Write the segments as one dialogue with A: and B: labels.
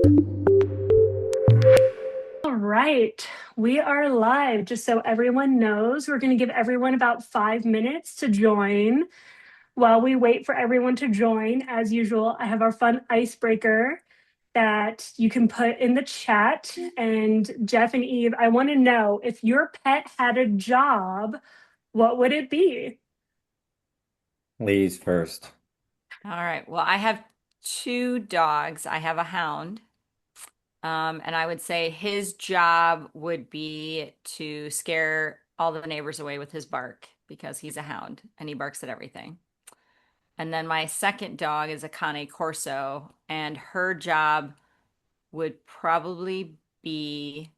A: All right, we are live. Just so everyone knows, we're going to give everyone about 5 minutes to join. While we wait for everyone to join, as usual, I have our fun icebreaker that you can put in the chat. And Jeff and Eve, I want to know if your pet had a job, what would it be?
B: Ladies first.
C: All right. Well, I have two dogs. I have a hound. And I would say his job would be to scare all the neighbors away with his bark because he's a hound and he barks at everything. And then my second dog is a Cane Corso, and her job would probably be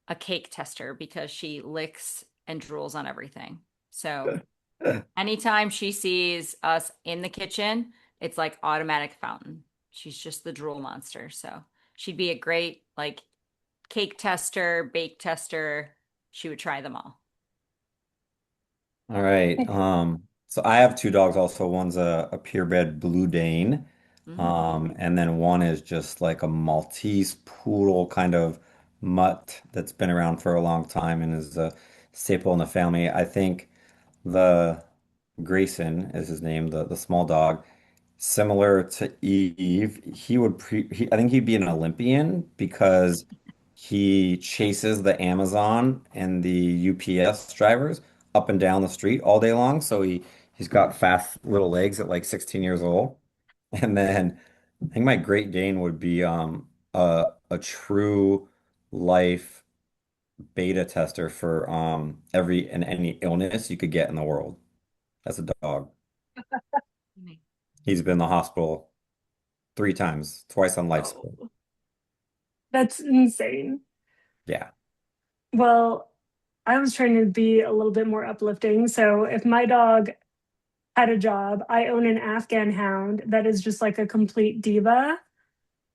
C: a cake tester because she licks and drools on everything. So anytime she sees us in the kitchen, it's like automatic fountain. She's just the drool monster. So she'd be a great like cake tester, bake tester. She would try them all.
B: All right. So I have two dogs also. One's a purebred Blue Dane.
C: Mm.
B: And then one is just like a Maltese poodle kind of mutt that's been around for a long time and is a staple in the family. I think the Grayson is his name, the small dog. Similar to Eve, I think he'd be an Olympian because he chases the Amazon and the UPS drivers up and down the street all day long. So he's got fast little legs at like 16 years old. And then I think my Great Dane would be a true life beta tester for every and any illness you could get in the world. That's a dog. He's been in the hospital three times, twice on life support.
A: Oh, that's insane.
B: Yeah.
A: Well, I was trying to be a little bit more uplifting. So if my dog had a job, I own an Afghan hound that is just like a complete diva.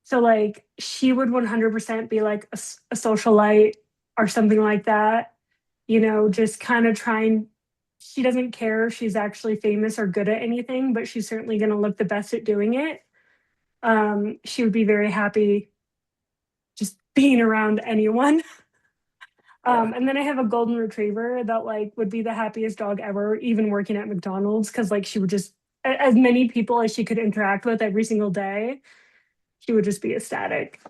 A: So like she would 100% be like a socialite or something like that. Just kind of trying. She doesn't care if she's actually famous or good at anything, but she's certainly going to look the best at doing it. She would be very happy just being around anyone. And then I have a golden retriever that like would be the happiest dog ever, even working at McDonald's, because like she would just as many people as she could interact with every single day, she would just be ecstatic.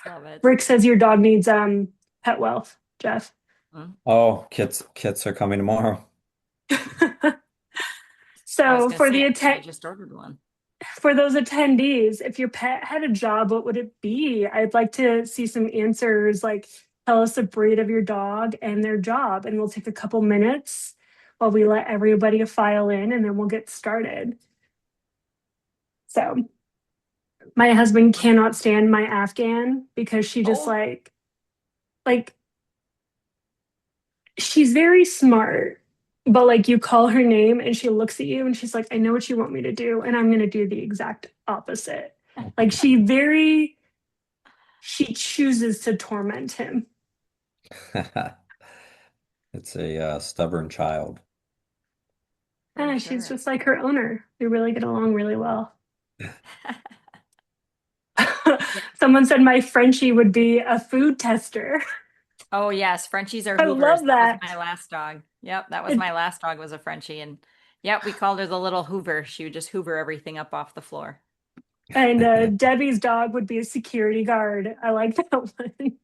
C: Love it.
A: Rick says your dog needs pet wealth, Jeff.
C: Mm.
B: Oh, kits are coming tomorrow.
C: I was
A: So
C: gonna say I just ordered one.
A: for those attendees, if your pet had a job, what would it be? I'd like to see some answers. Like, tell us the breed of your dog and their job, and we'll take a couple minutes while we let everybody file in, and then we'll get started. So, my husband cannot stand my Afghan because she just
C: Oh,
A: like she's very smart, but like you call her name and she looks at you and she's like, I know what you want me to do, and I'm going to do the exact opposite. Like she chooses to torment him.
B: It's a stubborn child.
C: for
A: She's
C: sure.
A: just like her owner. They really get along really well.
C: Yeah.
A: Someone said my Frenchie would be a food tester.
C: Oh yes, Frenchies are
A: I
C: Hoovers.
A: love
C: That was
A: that.
C: my last dog. Yep, that was
A: It,
C: my last dog was a Frenchie, and yep, we called her the little Hoover. She would just Hoover everything up off the floor.
A: and Debbie's dog would be a security guard. I like that one.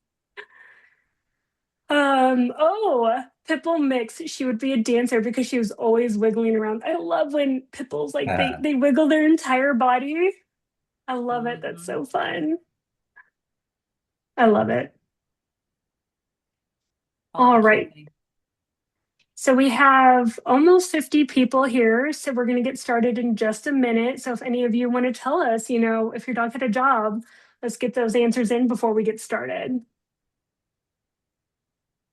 A: Oh, Pipple Mix. She would be a dancer because she was always wiggling around. I love when Pipples like they wiggle their entire body. I love it. That's
C: Mhm.
A: so fun. I love it.
C: All the
A: All
C: cute
A: right.
C: things.
A: So we have almost 50 people here. So we're going to get started in just a minute. So if any of you want to tell us, if your dog had a job, let's get those answers in before we get started.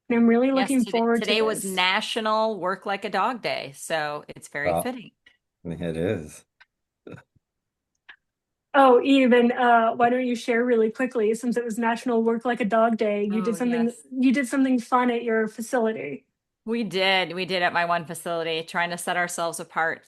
A: And I'm really
C: Yes,
A: looking forward to
C: today was
A: this.
C: National Work Like a Dog Day, so it's very
B: Well,
C: fitting.
B: it is.
A: Oh, Eve, and why don't you share really quickly, since it was National Work Like a Dog Day,
C: Oh, yes.
A: you did something fun at your facility.
C: We did. We did at my one facility, trying to set ourselves apart.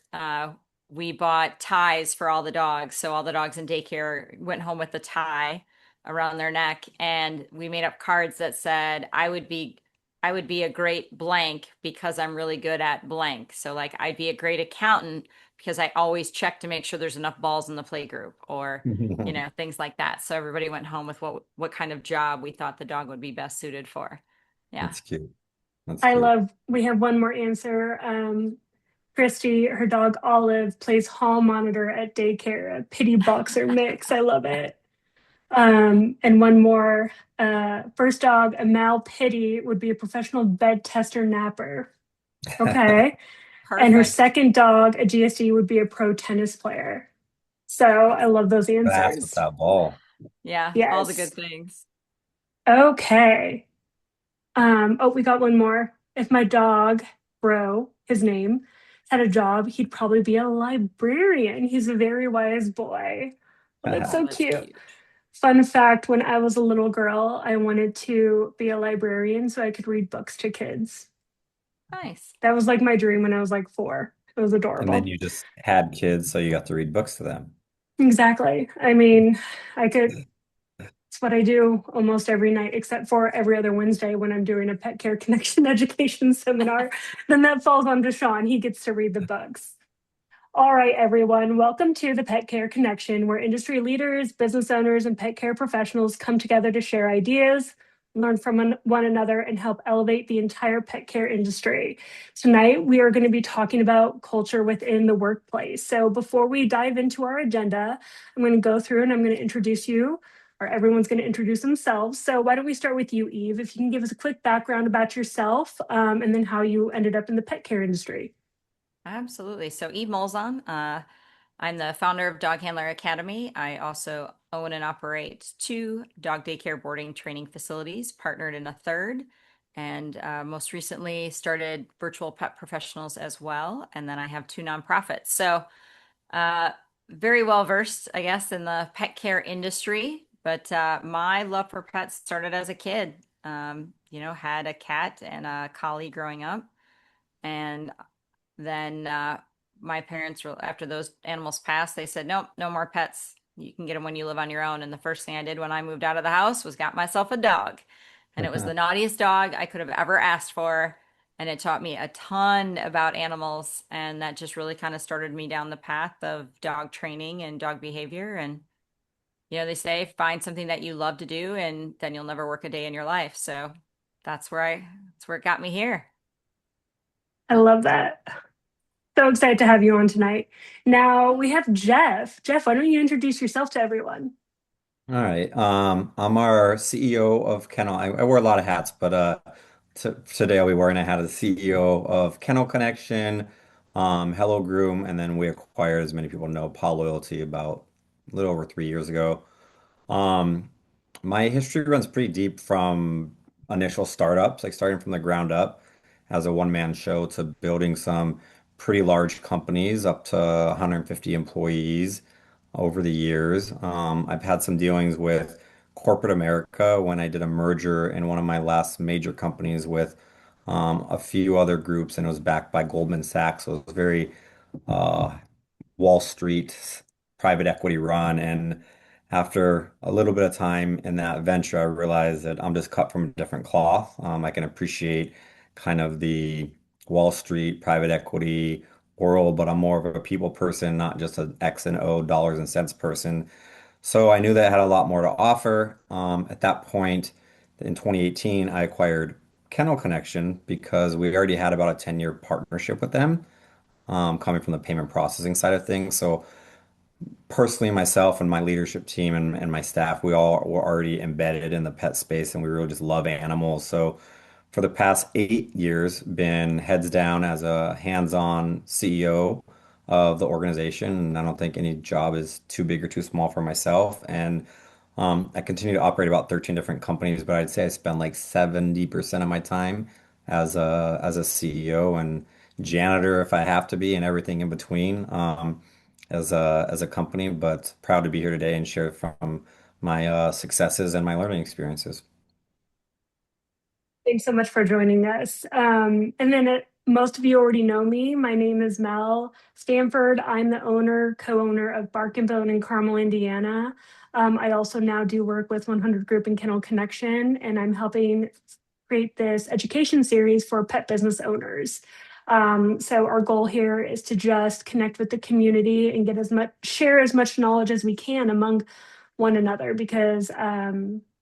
C: we bought ties for all the dogs. So all the dogs in daycare went home with a tie around their neck, and we made up cards that said, I would be a great blank because I'm really good at blank. So like I'd be a great accountant because I always check to make sure there's enough balls in the play group, or things like that. So everybody went home with what kind of job we thought the dog would be best suited for. Yeah.
B: That's cute. That's
A: I
B: cute.
A: love, we have one more answer. Christy, her dog Olive, plays hall monitor at daycare, a pity boxer mix. I love it. And one more, first dog, a Mal Pity, would be a professional bed tester napper. Okay. And her
C: Perfect.
A: second dog, a GSD, would be a pro tennis player. So I love those
B: Fast with
A: answers.
B: that ball.
C: Yeah, all the
A: Yes.
C: good things.
A: Okay. Oh, we got one more. If my dog, Bro, his name, had a job, he'd probably be a librarian. He's a very wise boy. Oh, that's
C: Oh,
A: so
C: that's
A: cute.
C: cute.
A: Fun fact, when I was a little girl, I wanted to be a librarian so I could read books to kids.
C: Nice.
A: That was like my dream when I was like 4. It was
B: And then
A: adorable.
B: you just had kids, so you got to read books to them.
A: Exactly. I mean, I could, it's what I do almost every night, except for every other Wednesday when I'm doing a pet care connection education seminar. Then that falls on to Sean. He gets to read the books. All right, everyone. Welcome to the Pet Care Connection, where industry leaders, business owners, and pet care professionals come together to share ideas, learn from one another, and help elevate the entire pet care industry. Tonight, we are going to be talking about culture within the workplace. So before we dive into our agenda, I'm going to go through and I'm going to introduce you, or everyone's going to introduce themselves. So why don't we start with you, Eve? If you can give us a quick background about yourself, and then how you ended up in the pet care industry.
C: Absolutely. So Eve Molzhon, I'm the founder of Dog Handler Academy. I also own and operate 2 dog daycare boarding training facilities, partnered in a third, and most recently started Virtual Pet Professionals as well. And then I have 2 nonprofits. So uh, very well versed, I guess, in the pet care industry. But my love for pets started as a kid. Had a cat and a collie growing up. And then my parents, after those animals passed, they said, nope, no more pets. You can get them when you live on your own. And the first thing I did when I moved out of the house was got myself a dog. And it was the naughtiest dog I could have ever asked for. And it taught me a ton about animals. And that just really kind of started me down the path of dog training and dog behavior. And, they say find something that you love to do, and then you'll never work a day in your life. So that's where it got me here.
A: I love that. So excited to have you on tonight. Now we have Jeff. Jeff, why don't you introduce yourself to everyone?
B: All right. I'm our CEO of Kennel. I wear a lot of hats, but today I'll be wearing a hat as CEO of Kennel Connection, Hello Groom, and then we acquired, as many people know, Paw Loyalty about a little over 3 years ago. Um, my history runs pretty deep from initial startups, like starting from the ground up as a one-man show to building some pretty large companies up to 150 employees over the years. I've had some dealings with corporate America when I did a merger in one of my last major companies with a few other groups, and it was backed by Goldman Sachs. So it was very uh, Wall Street private equity run. And after a little bit of time in that venture, I realized that I'm just cut from a different cloth. I can appreciate kind of the Wall Street private equity world, but I'm more of a people person, not just an X and O dollars and cents person. So I knew that I had a lot more to offer. At that point in 2018, I acquired Kennel Connection because we already had about a 10-year partnership with them, coming from the payment processing side of things. So personally, myself and my leadership team and my staff, we all were already embedded in the pet space and we really just love animals. So for the past 8 years, been heads down as a hands-on CEO of the organization. And I don't think any job is too big or too small for myself. And I continue to operate about 13 different companies, but I'd say I spend like 70% of my time as a CEO and janitor if I have to be, and everything in between, as a company. But proud to be here today and share from my successes and my learning experiences.
A: Thanks so much for joining us. And then most of you already know me. My name is Mel Stanford. I'm the owner, co-owner of Bark and Bone in Carmel, Indiana. I also now do work with 100 Group and Kennel Connection, and I'm helping create this education series for pet business owners. So our goal here is to just connect with the community and get as much, share as much knowledge as we can among one another because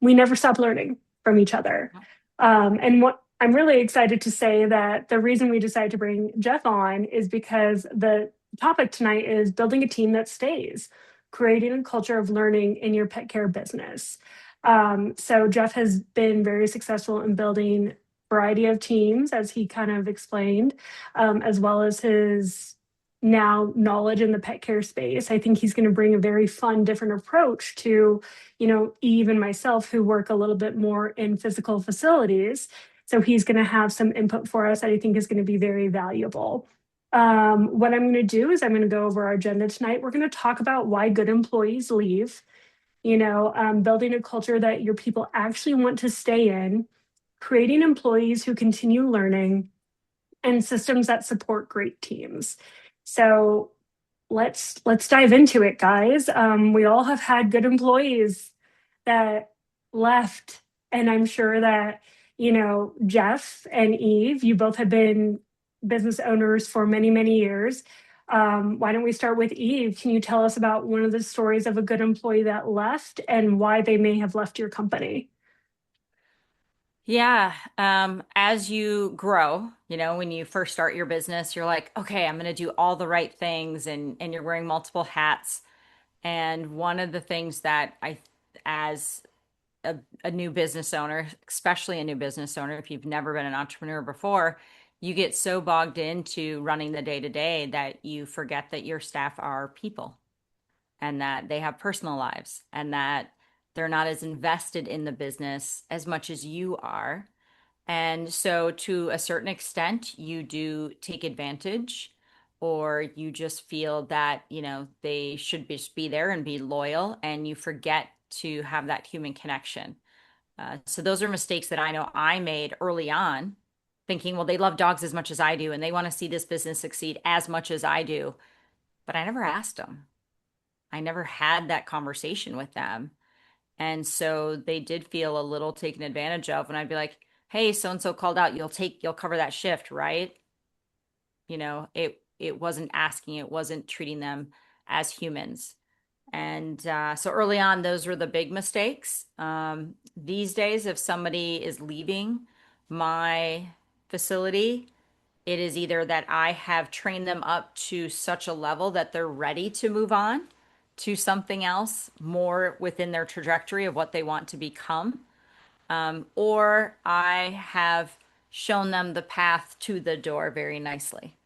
A: we never stop learning from each other. And what I'm really excited to say that the reason we decided to bring Jeff on is because the topic tonight is building a team that stays, creating a culture of learning in your pet care business. So Jeff has been very successful in building a variety of teams, as he kind of explained, as well as his now knowledge in the pet care space. I think he's going to bring a very fun, different approach to, Eve and myself who work a little bit more in physical facilities. So he's going to have some input for us that I think is going to be very valuable. What I'm going to do is I'm going to go over our agenda tonight. We're going to talk about why good employees leave, building a culture that your people actually want to stay in, creating employees who continue learning, and systems that support great teams. So let's dive into it, guys. We all have had good employees that left, and I'm sure that Jeff and Eve, you both have been business owners for many, many years. Why don't we start with Eve? Can you tell us about one of the stories of a good employee that left and why they may have left your company?
C: Yeah. As you grow, when you first start your business, you're like, okay, I'm going to do all the right things and you're wearing multiple hats. And one of the things that as a new business owner, especially a new business owner, if you've never been an entrepreneur before, you get so bogged into running the day to day that you forget that your staff are people and that they have personal lives and that they're not as invested in the business as much as you are. And so, to a certain extent, you do take advantage, or you just feel that, they should just be there and be loyal, and you forget to have that human connection. So, those are mistakes that I know I made early on, thinking, well, they love dogs as much as I do, and they want to see this business succeed as much as I do. But I never asked them. I never had that conversation with them. And so they did feel a little taken advantage of when I'd be like, hey, so and so called out, you'll cover that shift, right? It wasn't asking, it wasn't treating them as humans. And so early on, those were the big mistakes. These days, if somebody is leaving my facility, it is either that I have trained them up to such a level that they're ready to move on to something else more within their trajectory of what they want to become, or I have shown them the path to the door very nicely.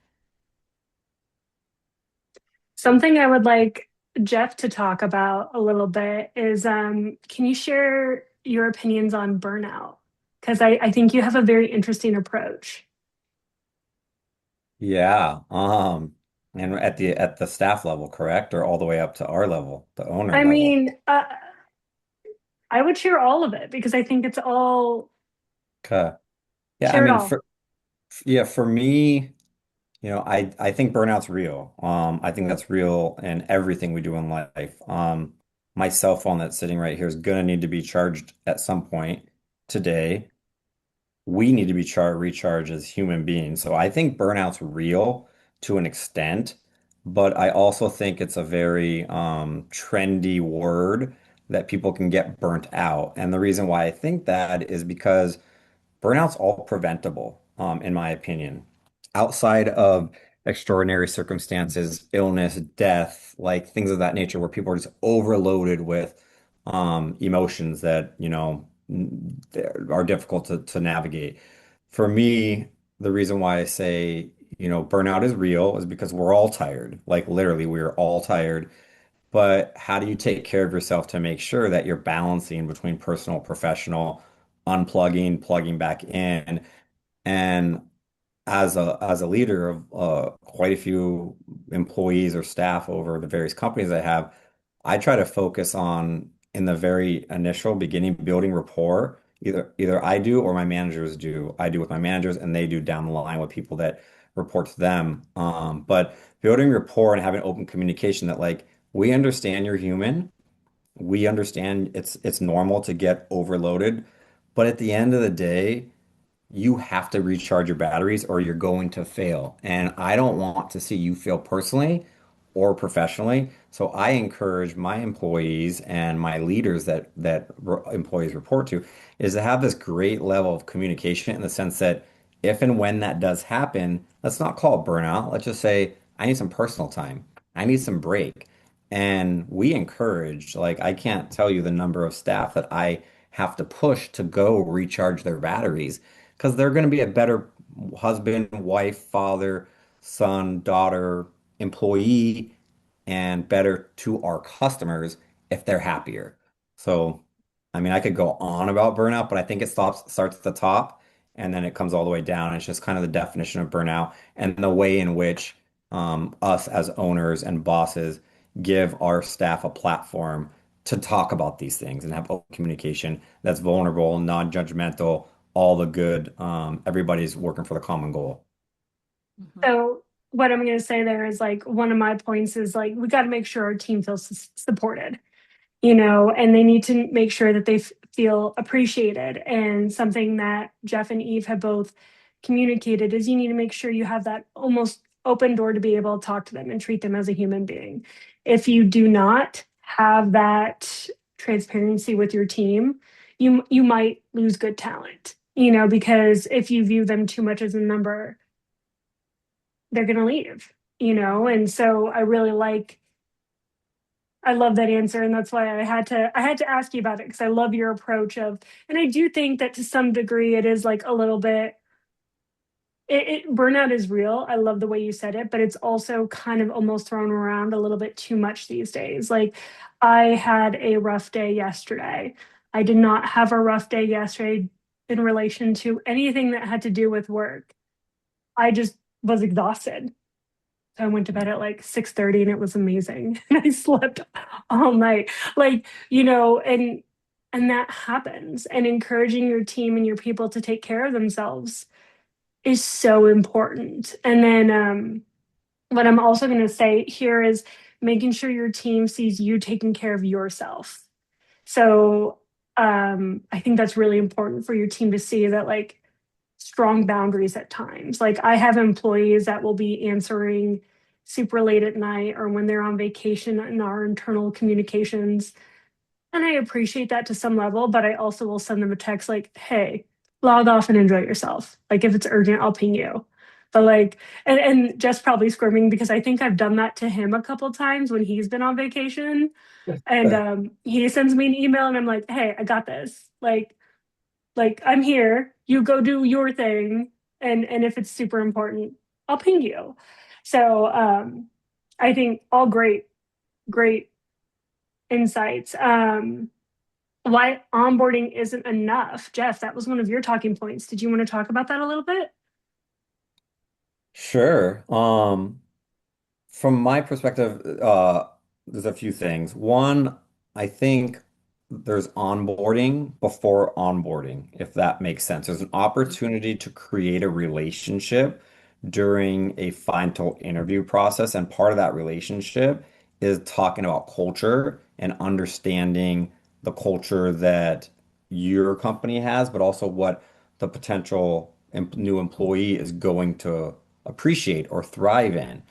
A: Something I would like Jeff to talk about a little bit is can you share your opinions on burnout? Because I think you have a very interesting approach.
B: Yeah. And at the staff level, correct? Or all the way up to our level, the owner
A: I
B: level.
A: mean, I would share all of it because I think it's all,
B: Okay. Yeah, I
A: share it
B: mean
A: all.
B: for me, I think burnout's real. I think that's real in everything we do in life. My cell phone that's sitting right here is gonna need to be charged at some point today. We need to be recharged as human beings. So I think burnout's real to an extent, but I also think it's a very trendy word that people can get burnt out. And the reason why I think that is because burnout's all preventable, in my opinion. Outside of extraordinary circumstances, illness, death, like things of that nature, where people are just overloaded with emotions that, are difficult to navigate. For me, the reason why I say, burnout is real is because we're all tired. Like literally, we are all tired. But how do you take care of yourself to make sure that you're balancing between personal, professional, unplugging, plugging back in? And as a leader of quite a few employees or staff over the various companies I have, I try to focus on in the very initial beginning building rapport. Either I do or my managers do. I do with my managers, and they do down the line with people that report to them. But building rapport and having open communication that like we understand you're human. We understand it's normal to get overloaded, but at the end of the day, you have to recharge your batteries or you're going to fail. And I don't want to see you fail personally or professionally. So I encourage my employees and my leaders that employees report to is to have this great level of communication in the sense that if and when that does happen, let's not call it burnout. Let's just say, I need some personal time. I need some break. And we encourage, like, I can't tell you the number of staff that I have to push to go recharge their batteries because they're going to be a better husband, wife, father, son, daughter, employee, and better to our customers if they're happier. So, I mean, I could go on about burnout, but I think it starts at the top and then it comes all the way down. It's just kind of the definition of burnout and the way in which us as owners and bosses give our staff a platform to talk about these things and have open communication that's vulnerable, non-judgmental, all the good. Everybody's working for the common goal.
C: Mhm.
A: So what I'm going to say there is like one of my points is like we got to make sure our team feels supported, and they need to make sure that they feel appreciated. And something that Jeff and Eve have both communicated is you need to make sure you have that almost open door to be able to talk to them and treat them as a human being. If you do not have that transparency with your team, you might lose good talent, because if you view them too much as a number, they're going to leave. And so I love that answer, and that's why I had to ask you about it because I love your approach of, and I do think that to some degree it is like a little bit. Burnout is real. I love the way you said it, but it's also kind of almost thrown around a little bit too much these days. Like I had a rough day yesterday. I did not have a rough day yesterday in relation to anything that had to do with work. I just was exhausted. So I went to bed at like 6:30 and it was amazing. And I slept all night. Like, and that happens. And encouraging your team and your people to take care of themselves is so important. And then what I'm also going to say here is making sure your team sees you taking care of yourself. So I think that's really important for your team to see that like strong boundaries at times. Like I have employees that will be answering super late at night or when they're on vacation in our internal communications. And I appreciate that to some level, but I also will send them a text like, hey, log off and enjoy yourself. Like if it's urgent, I'll ping you. But like, and just probably squirming because I think I've done that to him a couple times when he's been on vacation. And he sends me an email and I'm like, hey, I got this. Like I'm here, you go do your thing, and if it's super important, I'll ping you. So I think all great insights. Why onboarding isn't enough, Jeff? That was one of your talking points. Did you want to talk about that a little bit?
B: Sure. From my perspective, there's a few things. One, I think there's onboarding before onboarding, if that makes sense. There's an opportunity to create a relationship during a final interview process, and part of that relationship is talking about culture and understanding the culture that your company has, but also what the potential new employee is going to appreciate or thrive in.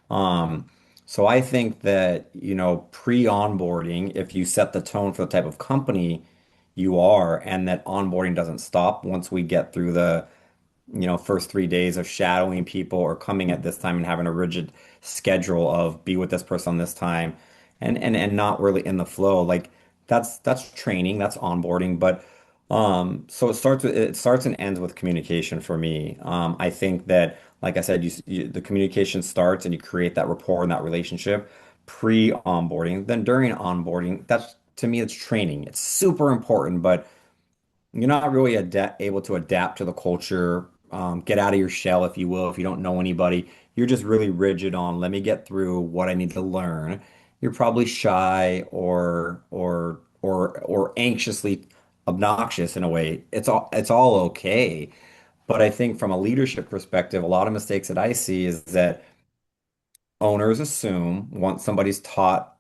B: Um, so I think that, pre-onboarding, if you set the tone for the type of company you are, and that onboarding doesn't stop once we get through the first 3 days of shadowing people or coming at this time and having a rigid schedule of be with this person this time and not really in the flow. Like that's training, that's onboarding. But so it starts and ends with communication for me. I think that, like I said, the communication starts and you create that rapport and that relationship pre-onboarding. Then during onboarding, that's to me, it's training. It's super important, but you're not really able to adapt to the culture, get out of your shell, if you will, if you don't know anybody. You're just really rigid on, let me get through what I need to learn. You're probably shy or anxiously obnoxious in a way, it's all okay. But I think from a leadership perspective, a lot of mistakes that I see is that owners assume once somebody's taught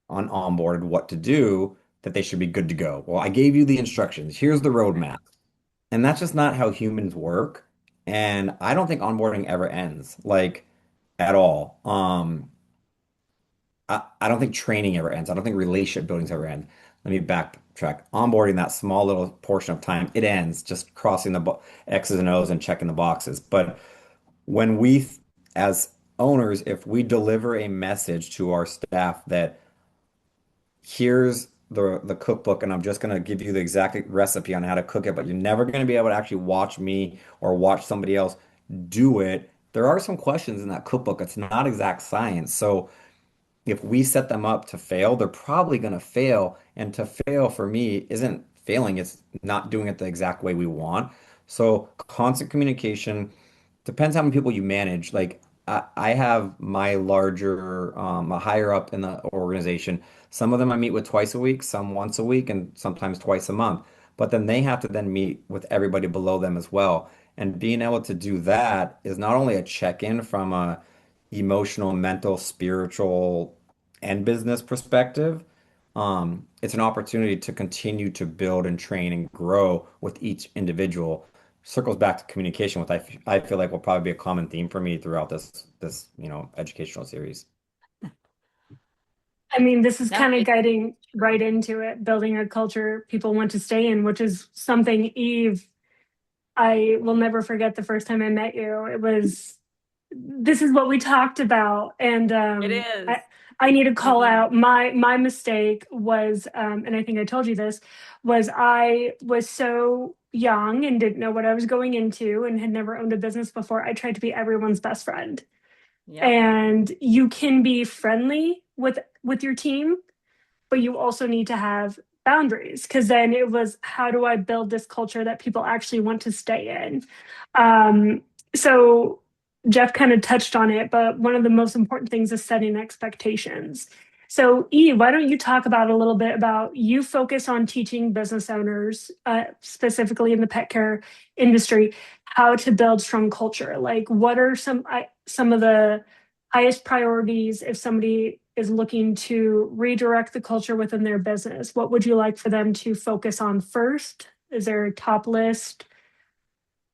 B: on onboarded what to do, that they should be good to go. Well, I gave you the instructions. Here's the roadmap. And that's just not how humans work. And I don't think onboarding ever ends, like at all. I don't think training ever ends. I don't think relationship buildings ever end. Let me backtrack. Onboarding, that small little portion of time, it ends just crossing the X's and O's and checking the boxes. But when we, as owners, if we deliver a message to our staff that here's the cookbook and I'm just going to give you the exact recipe on how to cook it, but you're never going to be able to actually watch me or watch somebody else do it. There are some questions in that cookbook. It's not exact science. So if we set them up to fail, they're probably going to fail. And to fail for me isn't failing, it's not doing it the exact way we want. So constant communication depends how many people you manage. Like I have my larger, higher up in the organization. Some of them I meet with twice a week, some once a week, and sometimes twice a month. But then they have to then meet with everybody below them as well. And being able to do that is not only a check-in from a emotional, mental, spiritual, and business perspective. It's an opportunity to continue to build and train and grow with each individual. Circles back to communication, which I feel like will probably be a common theme for me throughout this educational series.
A: I mean, this is
C: No,
A: kind of
C: it's
A: guiding right into it, building a culture people want to stay in, which is something, Eve, I will never forget the first time I met you. It was, this is what we talked about. And
C: it is.
A: I need to call
C: Mhm.
A: out my mistake was, and I think I told you this, was I was so young and didn't know what I was going into and had never owned a business before. I tried to be everyone's best friend.
C: Yep.
A: And you can be friendly with your team, but you also need to have boundaries, because then it was, how do I build this culture that people actually want to stay in? So Jeff kind of touched on it, but one of the most important things is setting expectations. So E, why don't you talk about a little bit about, you focus on teaching business owners, specifically in the pet care industry, how to build strong culture. Like, what are some of the highest priorities if somebody is looking to redirect the culture within their business? What would you like for them to focus on first? Is there a top list?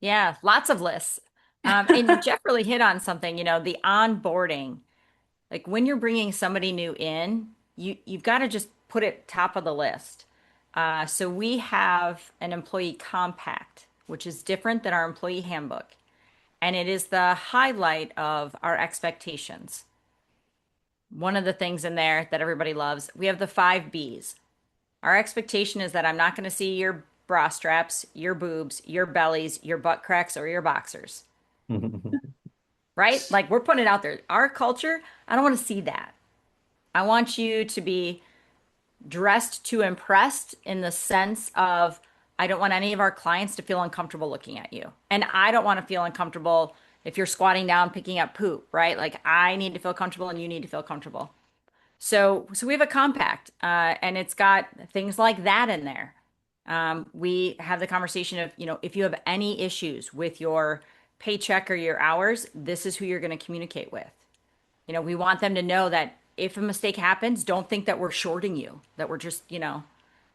C: Yeah, lots of lists. And Jeff really hit on something, the onboarding. Like when you're bringing somebody new in, you've got to just put it top of the list. So we have an employee compact, which is different than our employee handbook, and it is the highlight of our expectations. One of the things in there that everybody loves, we have the 5 B's. Our expectation is that I'm not going to see your bra straps, your boobs, your bellies, your butt cracks, or your boxers, right? Like we're putting it out there. Our culture, I don't want to see that. I want you to be dressed to impressed in the sense of I don't want any of our clients to feel uncomfortable looking at you. And I don't want to feel uncomfortable if you're squatting down picking up poop, right? Like I need to feel comfortable and you need to feel comfortable. So we have a compact, and it's got things like that in there. We have the conversation of, if you have any issues with your paycheck or your hours, this is who you're going to communicate with. We want them to know that if a mistake happens, don't think that we're shorting you, that we're just,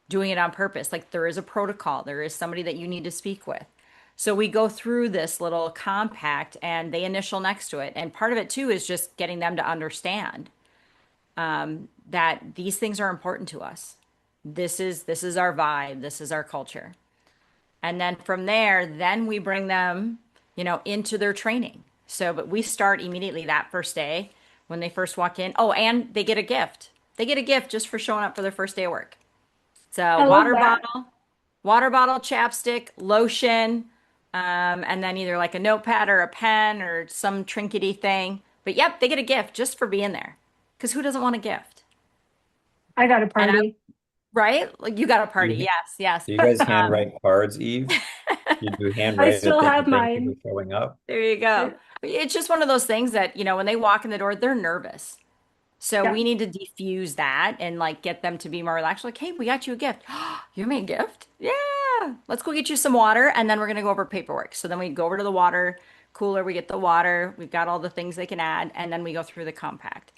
C: doing it on purpose. Like there is a protocol, there is somebody that you need to speak with. So we go through this little compact and they initial next to it. And part of it too is just getting them to understand that these things are important to us. This is our vibe, this is our culture. And then from there, then we bring them, into their training. So, but we start immediately that first day when they first walk in. Oh, and they get a gift. They get a gift just for showing up for their first day of work. It's a
A: I love that.
C: water bottle, chapstick, lotion, and then either like a notepad or a pen or some trinkety thing. But yep, they get a gift just for being there. Because who doesn't want a gift?
A: I got a
C: And I,
A: party.
C: right? Like you got a
B: Do
C: party.
B: you,
C: Yes, yes.
B: do you guys handwrite cards, Eve? You do
A: I
B: handwrite a
A: still
B: thing,
A: have
B: thank you for
A: mine.
B: showing up.
C: There you go.
A: I,
C: It's just one of those things that, when they walk in the door, they're nervous. So
A: Yeah.
C: we need to diffuse that and like get them to be more relaxed. Like, hey, we got you a gift. You made a gift? Yeah. Let's go get you some water and then we're gonna go over paperwork. So then we go over to the water cooler, we get the water, we've got all the things they can add, and then we go through the compact.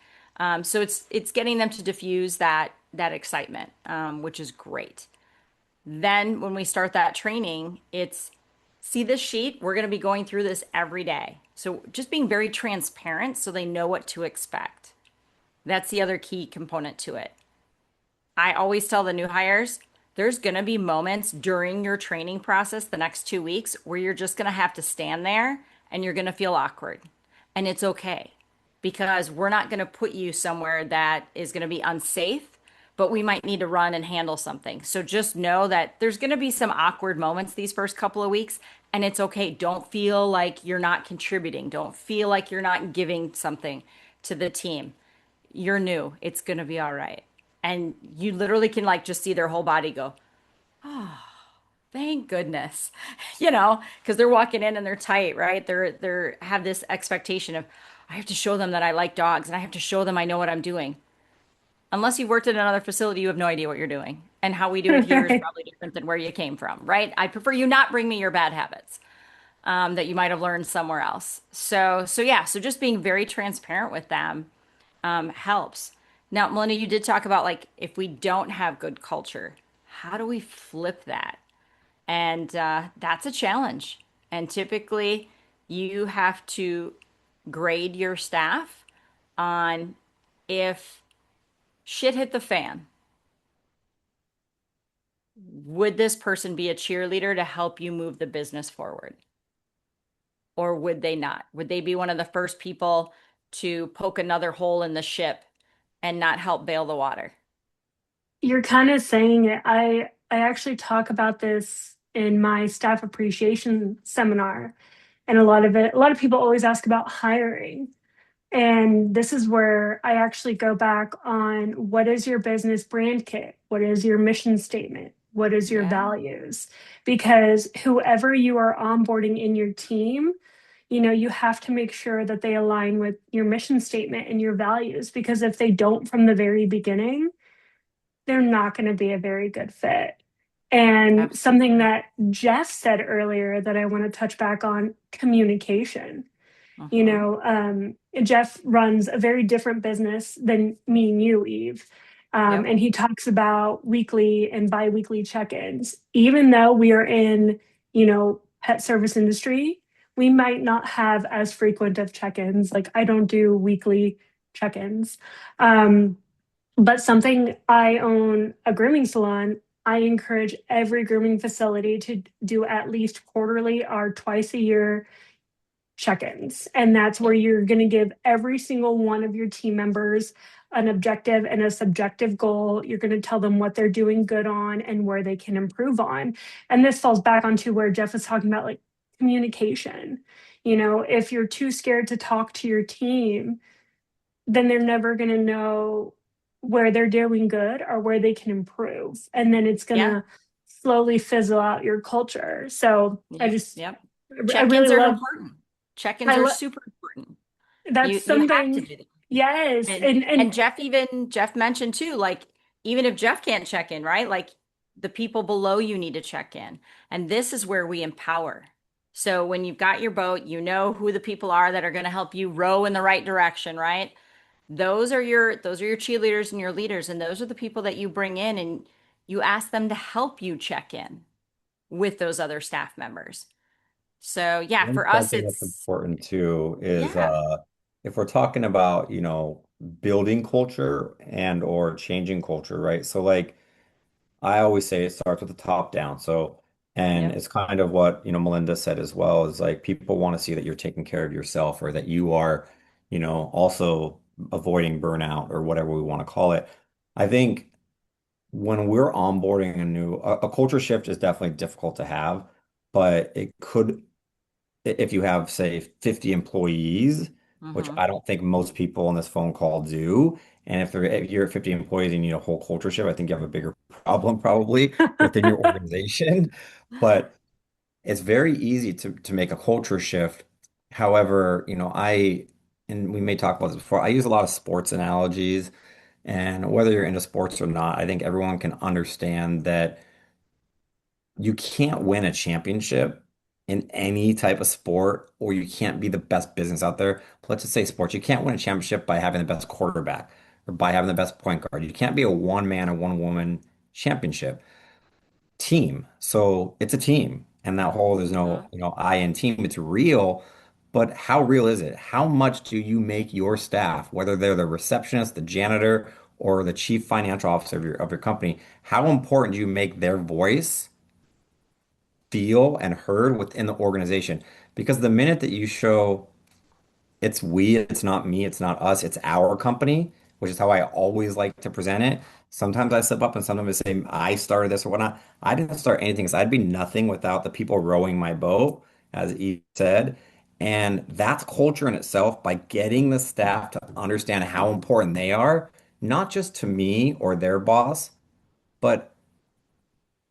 C: So it's getting them to diffuse that excitement, which is great. Then when we start that training, it's see this sheet, we're going to be going through this every day. So just being very transparent so they know what to expect. That's the other key component to it. I always tell the new hires, there's going to be moments during your training process the next 2 weeks where you're just going to have to stand there and you're going to feel awkward. And it's okay because we're not going to put you somewhere that is going to be unsafe, but we might need to run and handle something. So just know that there's going to be some awkward moments these first couple of weeks, and it's okay. Don't feel like you're not contributing. Don't feel like you're not giving something to the team. You're new. It's going to be all right. And you literally can like just see their whole body go, thank goodness, because they're walking in and they're tight, right? They're have this expectation of, I have to show them that I like dogs and I have to show them I know what I'm doing. Unless you've worked at another facility, you have no idea what you're doing. And how we do it here is
A: Right.
C: probably different than where you came from, right? I prefer you not bring me your bad habits that you might have learned somewhere else. So yeah, so just being very transparent with them helps. Now, Melinda, you did talk about like if we don't have good culture, how do we flip that? And that's a challenge. And typically, you have to grade your staff on if shit hit the fan, would this person be a cheerleader to help you move the business forward? Or would they not? Would they be one of the first people to poke another hole in the ship and not help bail the water?
A: You're kind of saying it. I actually talk about this in my staff appreciation seminar. And a lot of people always ask about hiring. And this is where I actually go back on what is your business brand kit? What is your mission statement? What is your
C: Yeah,
A: values? Because whoever you are onboarding in your team, you have to make sure that they align with your mission statement and your values. Because if they don't from the very beginning, they're not going to be a very good fit. And something
C: absolutely.
A: that Jeff said earlier that I want to touch back on communication.
C: Hmm.
A: Jeff runs a very different business than me and you, Eve.
C: Yep.
A: And he talks about weekly and biweekly check-ins. Even though we are in, pet service industry, we might not have as frequent of check-ins. Like I don't do weekly check-ins. Um, but something I own a grooming salon. I encourage every grooming facility to do at least quarterly or twice a year check-ins. And that's where
C: Yep.
A: you're going to give every single one of your team members an objective and a subjective goal. You're going to tell them what they're doing good on and where they can improve on. And this falls back onto where Jeff was talking about like communication. If you're too scared to talk to your team, then they're never going to know where they're doing good or where they can improve. And then it's going
C: Yeah.
A: to slowly fizzle out your culture. So
C: Yep. Yep.
A: I really
C: Check-ins are
A: love,
C: important. Check-ins
A: I
C: are
A: love,
C: super important.
A: that's
C: You have to
A: something.
C: do them.
A: Yes.
C: And Jeff mentioned too, like even if Jeff can't check in, right? Like the people below you need to check in. And this is where we empower. So when you've got your boat, you know who the people are that are going to help you row in the right direction, right? Those are your cheerleaders and your leaders, and those are the people that you bring in and you ask them to help you check in with those other staff members. So yeah,
B: One
C: for us
B: something that's
C: it's
B: important too is
C: yeah.
B: if we're talking about, building culture and or changing culture, right? So like I always say it starts with the top down. So, and
C: Yep.
B: it's kind of what, Melinda said as well, is like people want to see that you're taking care of yourself or that you are, also avoiding burnout or whatever we want to call it. I think when we're onboarding a culture shift is definitely difficult to have, but it could if you have, say, 50 employees, which
C: Hmm.
B: I don't think most people on this phone call do, and if you're at 50 employees and you need a whole culture shift, I think you have a bigger problem probably within your organization. But it's very easy to make a culture shift. However, and we may talk about this before, I use a lot of sports analogies. And whether you're into sports or not, I think everyone can understand that you can't win a championship in any type of sport, or you can't be the best business out there. Let's just say sports. You can't win a championship by having the best quarterback or by having the best point guard. You can't be a one man or one woman championship team. So it's a team. And that whole, there's no,
C: Mhm.
B: I in team. It's real, but how real is it? How much do you make your staff, whether they're the receptionist, the janitor, or the chief financial officer of your company, how important do you make their voice feel and heard within the organization? Because the minute that you show it's we, it's not me, it's not us, it's our company, which is how I always like to present it. Sometimes I slip up and sometimes I say I started this or whatnot. I didn't start anything because I'd be nothing without the people rowing my boat, as Eve said. And that's culture in itself by getting the staff to understand how important they are, not just to me or their boss, but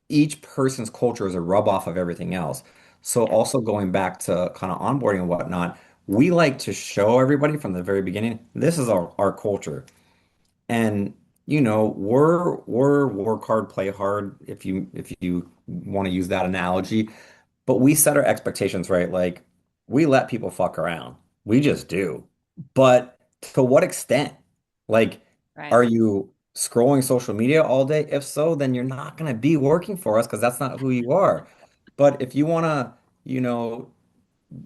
B: each person's culture is a rub off of everything else. So
C: Yeah.
B: also going back to kind of onboarding and whatnot, we like to show everybody from the very beginning, this is our culture. And we're work hard, play hard, if you want to use that analogy. But we set our expectations right. Like we let people fuck around. We just do. But to what extent? Like,
C: Right.
B: are you scrolling social media all day? If so, then you're not going to be working for us because that's not who you are. But if you want to, you know,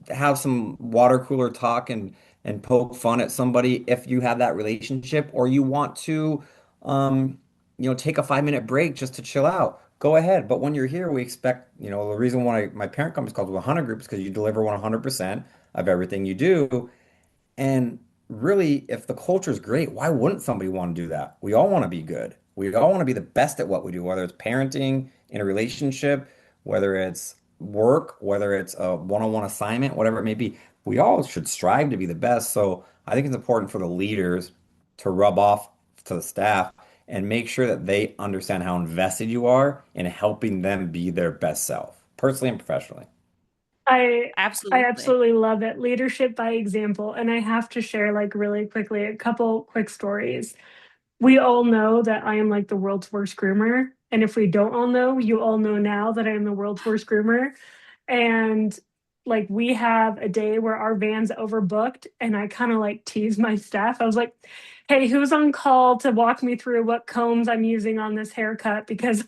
B: have some water cooler talk and poke fun at somebody if you have that relationship, or you want to take a 5 minute break just to chill out, go ahead. But when you're here, we expect, the reason why my parent company is called 100 Group is because you deliver 100% of everything you do. And really, if the culture is great, why wouldn't somebody want to do that? We all want to be good. We all want to be the best at what we do, whether it's parenting in a relationship, whether it's work, whether it's a one-on-one assignment, whatever it may be. We all should strive to be the best. So I think it's important for the leaders to rub off to the staff and make sure that they understand how invested you are in helping them be their best self, personally and professionally.
A: I I
C: Absolutely.
A: absolutely love it. Leadership by example. And I have to share like really quickly a couple quick stories. We all know that I am like the world's worst groomer. And if we don't all know, you all know now that I am the world's worst groomer. And like we have a day where our van's overbooked and I kind of like tease my staff. I was like, hey, who's on call to walk me through what combs I'm using on this haircut? Because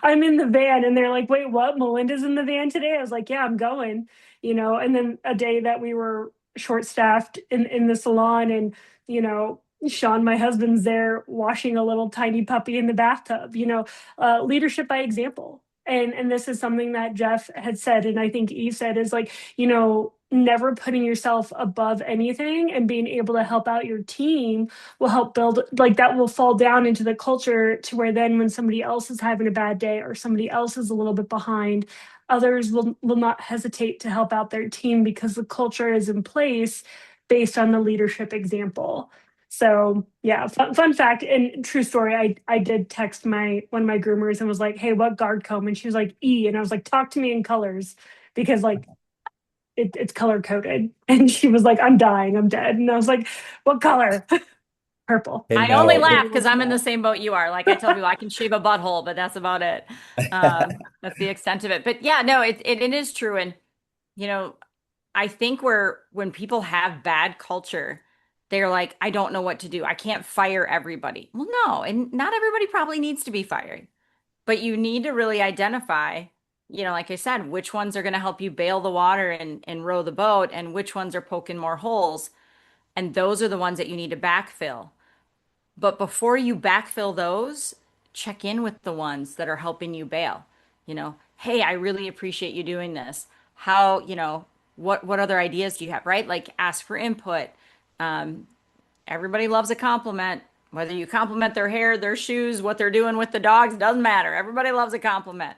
A: I'm in the van. And they're like, wait, what? Melinda's in the van today? I was like, yeah, I'm going, and then a day that we were short staffed in the salon and, Sean, my husband's there washing a little tiny puppy in the bathtub, leadership by example. And this is something that Jeff had said, and I think Eve said is like, never putting yourself above anything and being able to help out your team will help build like that will fall down into the culture to where then when somebody else is having a bad day or somebody else is a little bit behind, others will not hesitate to help out their team because the culture is in place based on the leadership example. So yeah, fun fact and true story. I did text my one of my groomers and was like, "Hey, what guard comb?" And she was like, "E." And I was like, "Talk to me in colors because like it's color coded." And she was like, "I'm dying. I'm dead." And I was like, "What color?" Purple.
B: Hey,
C: I only
B: Mel.
C: laugh because I'm in the same boat you are. Like I tell people, I can shave a butthole, but that's about it. That's the extent of it. But yeah, no, it is true. And you know, I think when people have bad culture, they're like, I don't know what to do. I can't fire everybody. Well, no, and not everybody probably needs to be fired, but you need to really identify, like I said, which ones are going to help you bail the water and row the boat, and which ones are poking more holes. And those are the ones that you need to backfill. But before you backfill those, check in with the ones that are helping you bail. Hey, I really appreciate you doing this. How, what other ideas do you have, right? Like ask for input. Everybody loves a compliment. Whether you compliment their hair, their shoes, what they're doing with the dogs, doesn't matter. Everybody loves a compliment.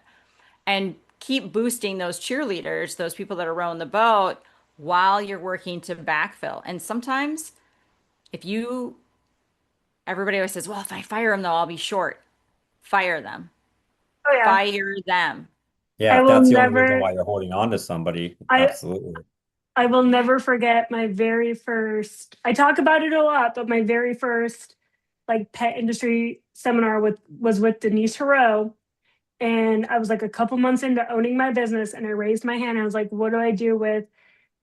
C: And keep boosting those cheerleaders, those people that are rowing the boat while you're working to backfill. And sometimes if you everybody always says, well, if I fire them, though, I'll be short. Fire them.
A: Oh yeah.
C: Fire them.
B: Yeah,
A: I
B: if
A: will
B: that's the only reason
A: never
B: why you're holding on to somebody,
A: I
B: absolutely.
A: I will never forget my very first, I talk about it a lot, but my very first like pet industry seminar was with Denise Haro. And I was like a couple months into owning my business and I raised my hand. I was like, what do I do with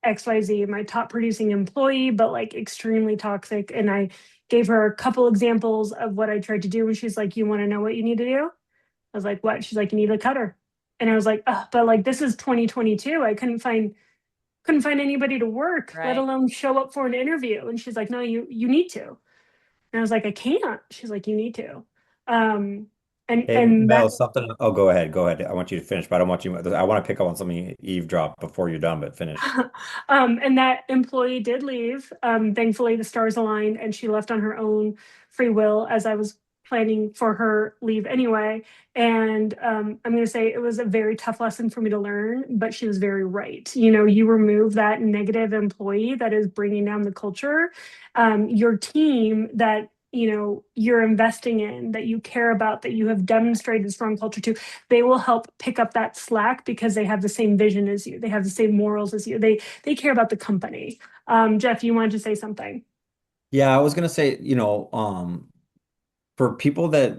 A: XYZ, my top producing employee, but like extremely toxic. And I gave her a couple examples of what I tried to do. And she's like, you want to know what you need to do? I was like, what? She's like, you need a cutter. And I was like, oh, but like this is 2022. I couldn't find anybody to work, let
C: Right.
A: alone show up for an interview. And she's like, no, you need to. And I was like, I can't. She's like, you need to. Um,
B: Hey,
A: and
B: Mel,
A: that
B: something. Oh, go ahead. Go ahead. I want you to finish, but I don't want you. I want to pick up on something Eve dropped before you're done, but finish.
A: and that employee did leave. Thankfully, the stars aligned, and she left on her own free will as I was planning for her leave anyway. And I'm going to say it was a very tough lesson for me to learn, but she was very right. You know, you remove that negative employee that is bringing down the culture. Your team that you're investing in, that you care about, that you have demonstrated strong culture to, they will help pick up that slack because they have the same vision as you. They have the same morals as you. They care about the company. Jeff, you wanted to say something.
B: Yeah, I was gonna say, for people that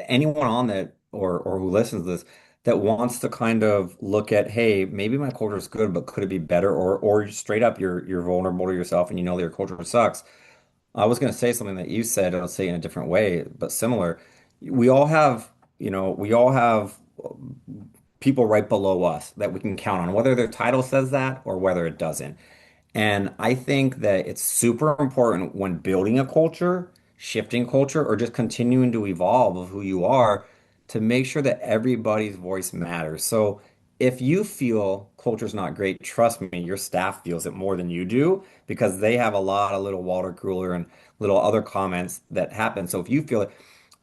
B: anyone on that or who listens to this that wants to kind of look at, hey, maybe my culture is good, but could it be better? Or straight up you're vulnerable to yourself and you know that your culture sucks. I was gonna say something that you said, I'll say in a different way, but similar. We all have, we all have people right below us that we can count on, whether their title says that or whether it doesn't. And I think that it's super important when building a culture, shifting culture, or just continuing to evolve of who you are to make sure that everybody's voice matters. So if you feel culture's not great, trust me, your staff feels it more than you do because they have a lot of little water cooler and little other comments that happen. So if you feel it,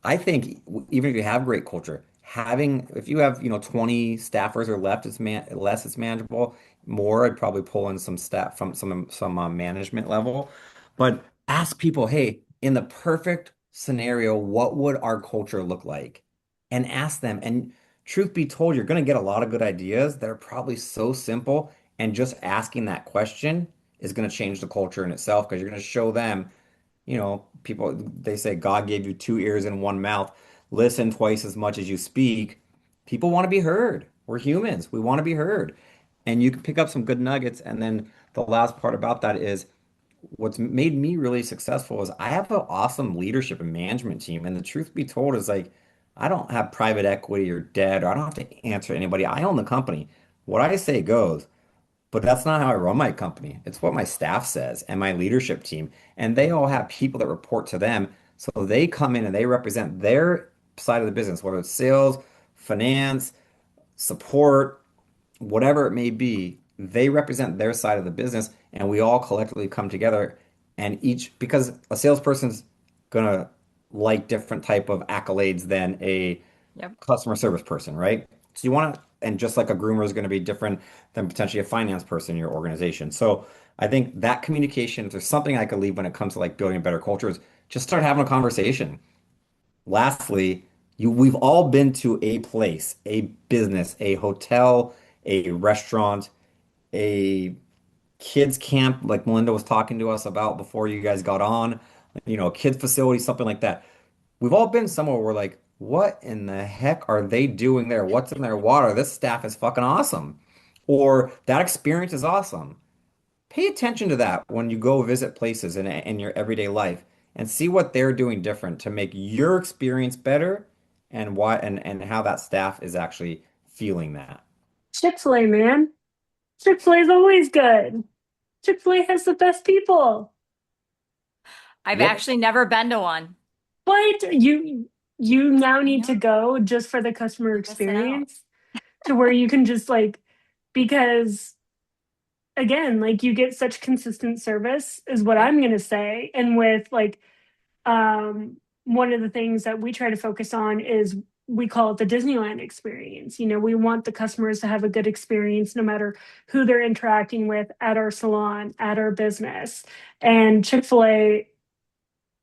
B: I think even if you have great culture, having if you have 20 staffers or left, less it's manageable. More, I'd probably pull in some staff from some management level. But ask people, hey, in the perfect scenario, what would our culture look like? And ask them. And truth be told, you're going to get a lot of good ideas that are probably so simple. And just asking that question is going to change the culture in itself because you're going to show them people, they say God gave you two ears and one mouth. Listen twice as much as you speak. People want to be heard. We're humans. We want to be heard. And you can pick up some good nuggets. And then the last part about that is what's made me really successful is I have an awesome leadership and management team. And the truth be told is like, I don't have private equity or debt, or I don't have to answer to anybody. I own the company. What I say goes. But that's not how I run my company. It's what my staff says and my leadership team. And they all have people that report to them. So they come in and they represent their side of the business, whether it's sales, finance, support, whatever it may be. They represent their side of the business. And we all collectively come together and each, because a salesperson's gonna like different type of accolades than a
C: Yep.
B: customer service person, right? So you want to, and just like a groomer is going to be different than potentially a finance person in your organization. So I think that communication, if there's something I could leave when it comes to like building a better culture, is just start having a conversation. Lastly, we've all been to a place, a business, a hotel, a restaurant, a kids camp, like Melinda was talking to us about before you guys got on, a kids facility, something like that. We've all been somewhere where we're like, what in the heck are they doing there? What's in their water? This staff is fucking awesome. Or that experience is awesome. Pay attention to that when you go visit places in your everyday life and see what they're doing different to make your experience better and why and how that staff is actually feeling that.
A: Chick-fil-A, man. Chick-fil-A is always good. Chick-fil-A has the best people.
C: I've
B: Yep.
C: actually never been to one.
A: What? You now
C: I
A: need to
C: know.
A: go just for the customer
C: You're missing out.
A: experience to where you can just like, because again, like you get such consistent service is what
C: Yep.
A: I'm gonna say. And with like one of the things that we try to focus on is we call it the Disneyland experience. You know, we want the customers to have a good experience no matter who they're interacting with at our salon, at our business. And Chick-fil-A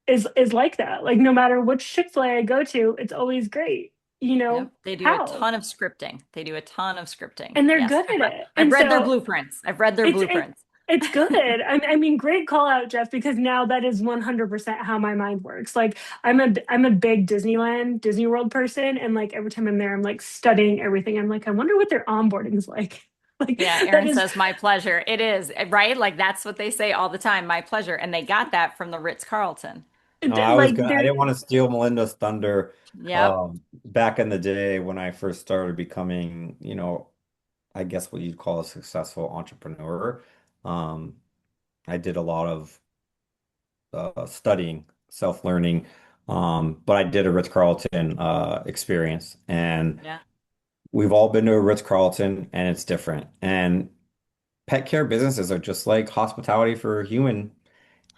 A: is like that. Like no matter which Chick-fil-A I go to, it's always great. You know,
C: Yep. They do a
A: how?
C: ton of scripting. They do a ton of scripting.
A: And they're
C: Yes.
A: good at it.
C: I've
A: And
C: read their
A: so
C: blueprints. I've read their
A: it's it
C: blueprints.
A: It's good. I mean, great call out, Jeff, because now that is 100% how my mind works. Like, I'm a big Disneyland, Disney World person, and like every time I'm there, I'm like studying everything. I'm like, I wonder what their onboarding is like. Like
C: Yeah,
A: that
C: Erin
A: is
C: says, my pleasure. It is, right? Like that's what they say all the time, my pleasure. And they got that from the Ritz-Carlton.
B: No,
A: like
B: I
A: there.
B: didn't want to steal Melinda's thunder.
C: Yep,
B: Back in the day when I first started becoming, I guess what you'd call a successful entrepreneur, um, I did a lot of studying, self-learning, but I did a Ritz-Carlton experience, and
C: yeah,
B: we've all been to a Ritz-Carlton, and it's different. And pet care businesses are just like hospitality for human.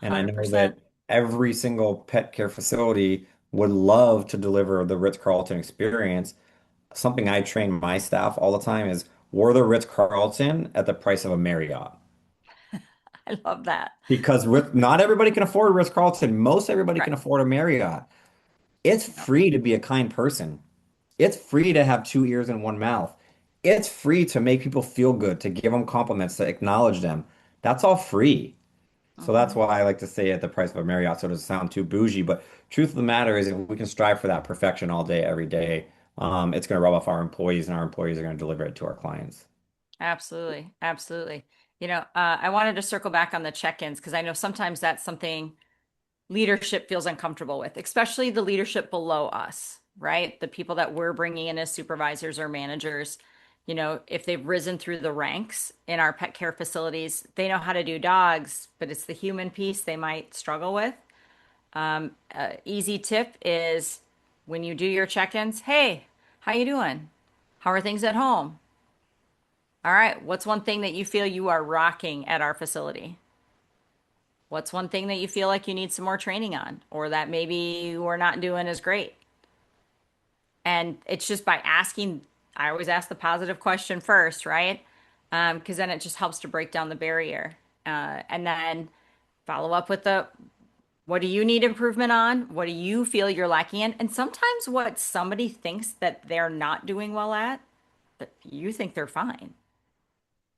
B: And I know that
C: 100%.
B: every single pet care facility would love to deliver the Ritz-Carlton experience. Something I train my staff all the time is we're the Ritz-Carlton at the price of a Marriott.
C: I love that.
B: Because not everybody can afford a Ritz-Carlton. Most everybody
C: Right.
B: can afford a Marriott. It's
C: Yep.
B: free to be a kind person. It's free to have two ears and one mouth. It's free to make people feel good, to give them compliments, to acknowledge them. That's all free. So that's
C: Hmm.
B: why I like to say at the price of a Marriott, so it doesn't sound too bougie. But truth of the matter is, if we can strive for that perfection all day, every day, it's going to rub off our employees, and our employees are going to deliver it to our clients.
C: Absolutely. Absolutely. I wanted to circle back on the check-ins because I know sometimes that's something leadership feels uncomfortable with, especially the leadership below us, right? The people that we're bringing in as supervisors or managers, if they've risen through the ranks in our pet care facilities, they know how to do dogs, but it's the human piece they might struggle with. Easy tip is when you do your check-ins, hey, how you doing? How are things at home? All right, what's one thing that you feel you are rocking at our facility? What's one thing that you feel like you need some more training on, or that maybe we're not doing as great? And it's just by asking, I always ask the positive question first, right? Because then it just helps to break down the barrier. And then follow up with what do you need improvement on? What do you feel you're lacking in? And sometimes what somebody thinks that they're not doing well at, that you think they're fine,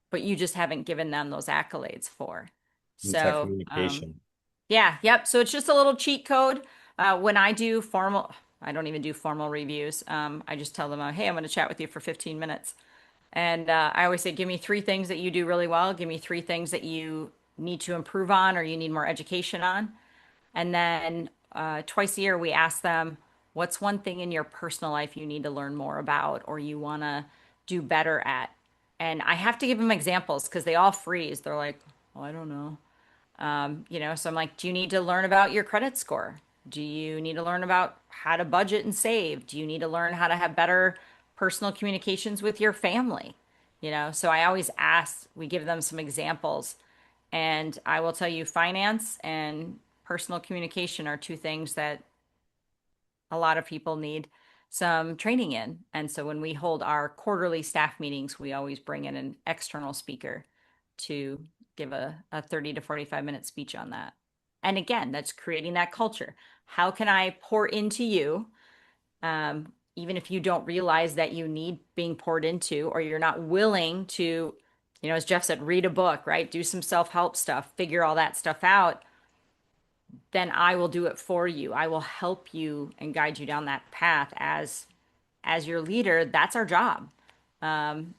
C: but you just haven't given them those accolades for.
B: It's that
C: So,
B: communication.
C: yeah, yep. So it's just a little cheat code. When I do formal, I don't even do formal reviews. I just tell them, hey, I'm going to chat with you for 15 minutes. And I always say, give me three things that you do really well. Give me three things that you need to improve on or you need more education on. And then twice a year, we ask them, what's one thing in your personal life you need to learn more about or you want to do better at? And I have to give them examples because they all freeze. They're like, oh, I don't know. So I'm like, do you need to learn about your credit score? Do you need to learn about how to budget and save? Do you need to learn how to have better personal communications with your family? So I always ask, we give them some examples. And I will tell you, finance and personal communication are two things that a lot of people need some training in. And so when we hold our quarterly staff meetings, we always bring in an external speaker to give a 30 to 45-minute speech on that. And again, that's creating that culture. How can I pour into you, even if you don't realize that you need being poured into, or you're not willing to, as Jeff said, read a book, right? Do some self-help stuff, figure all that stuff out, then I will do it for you. I will help you and guide you down that path as your leader. That's our job,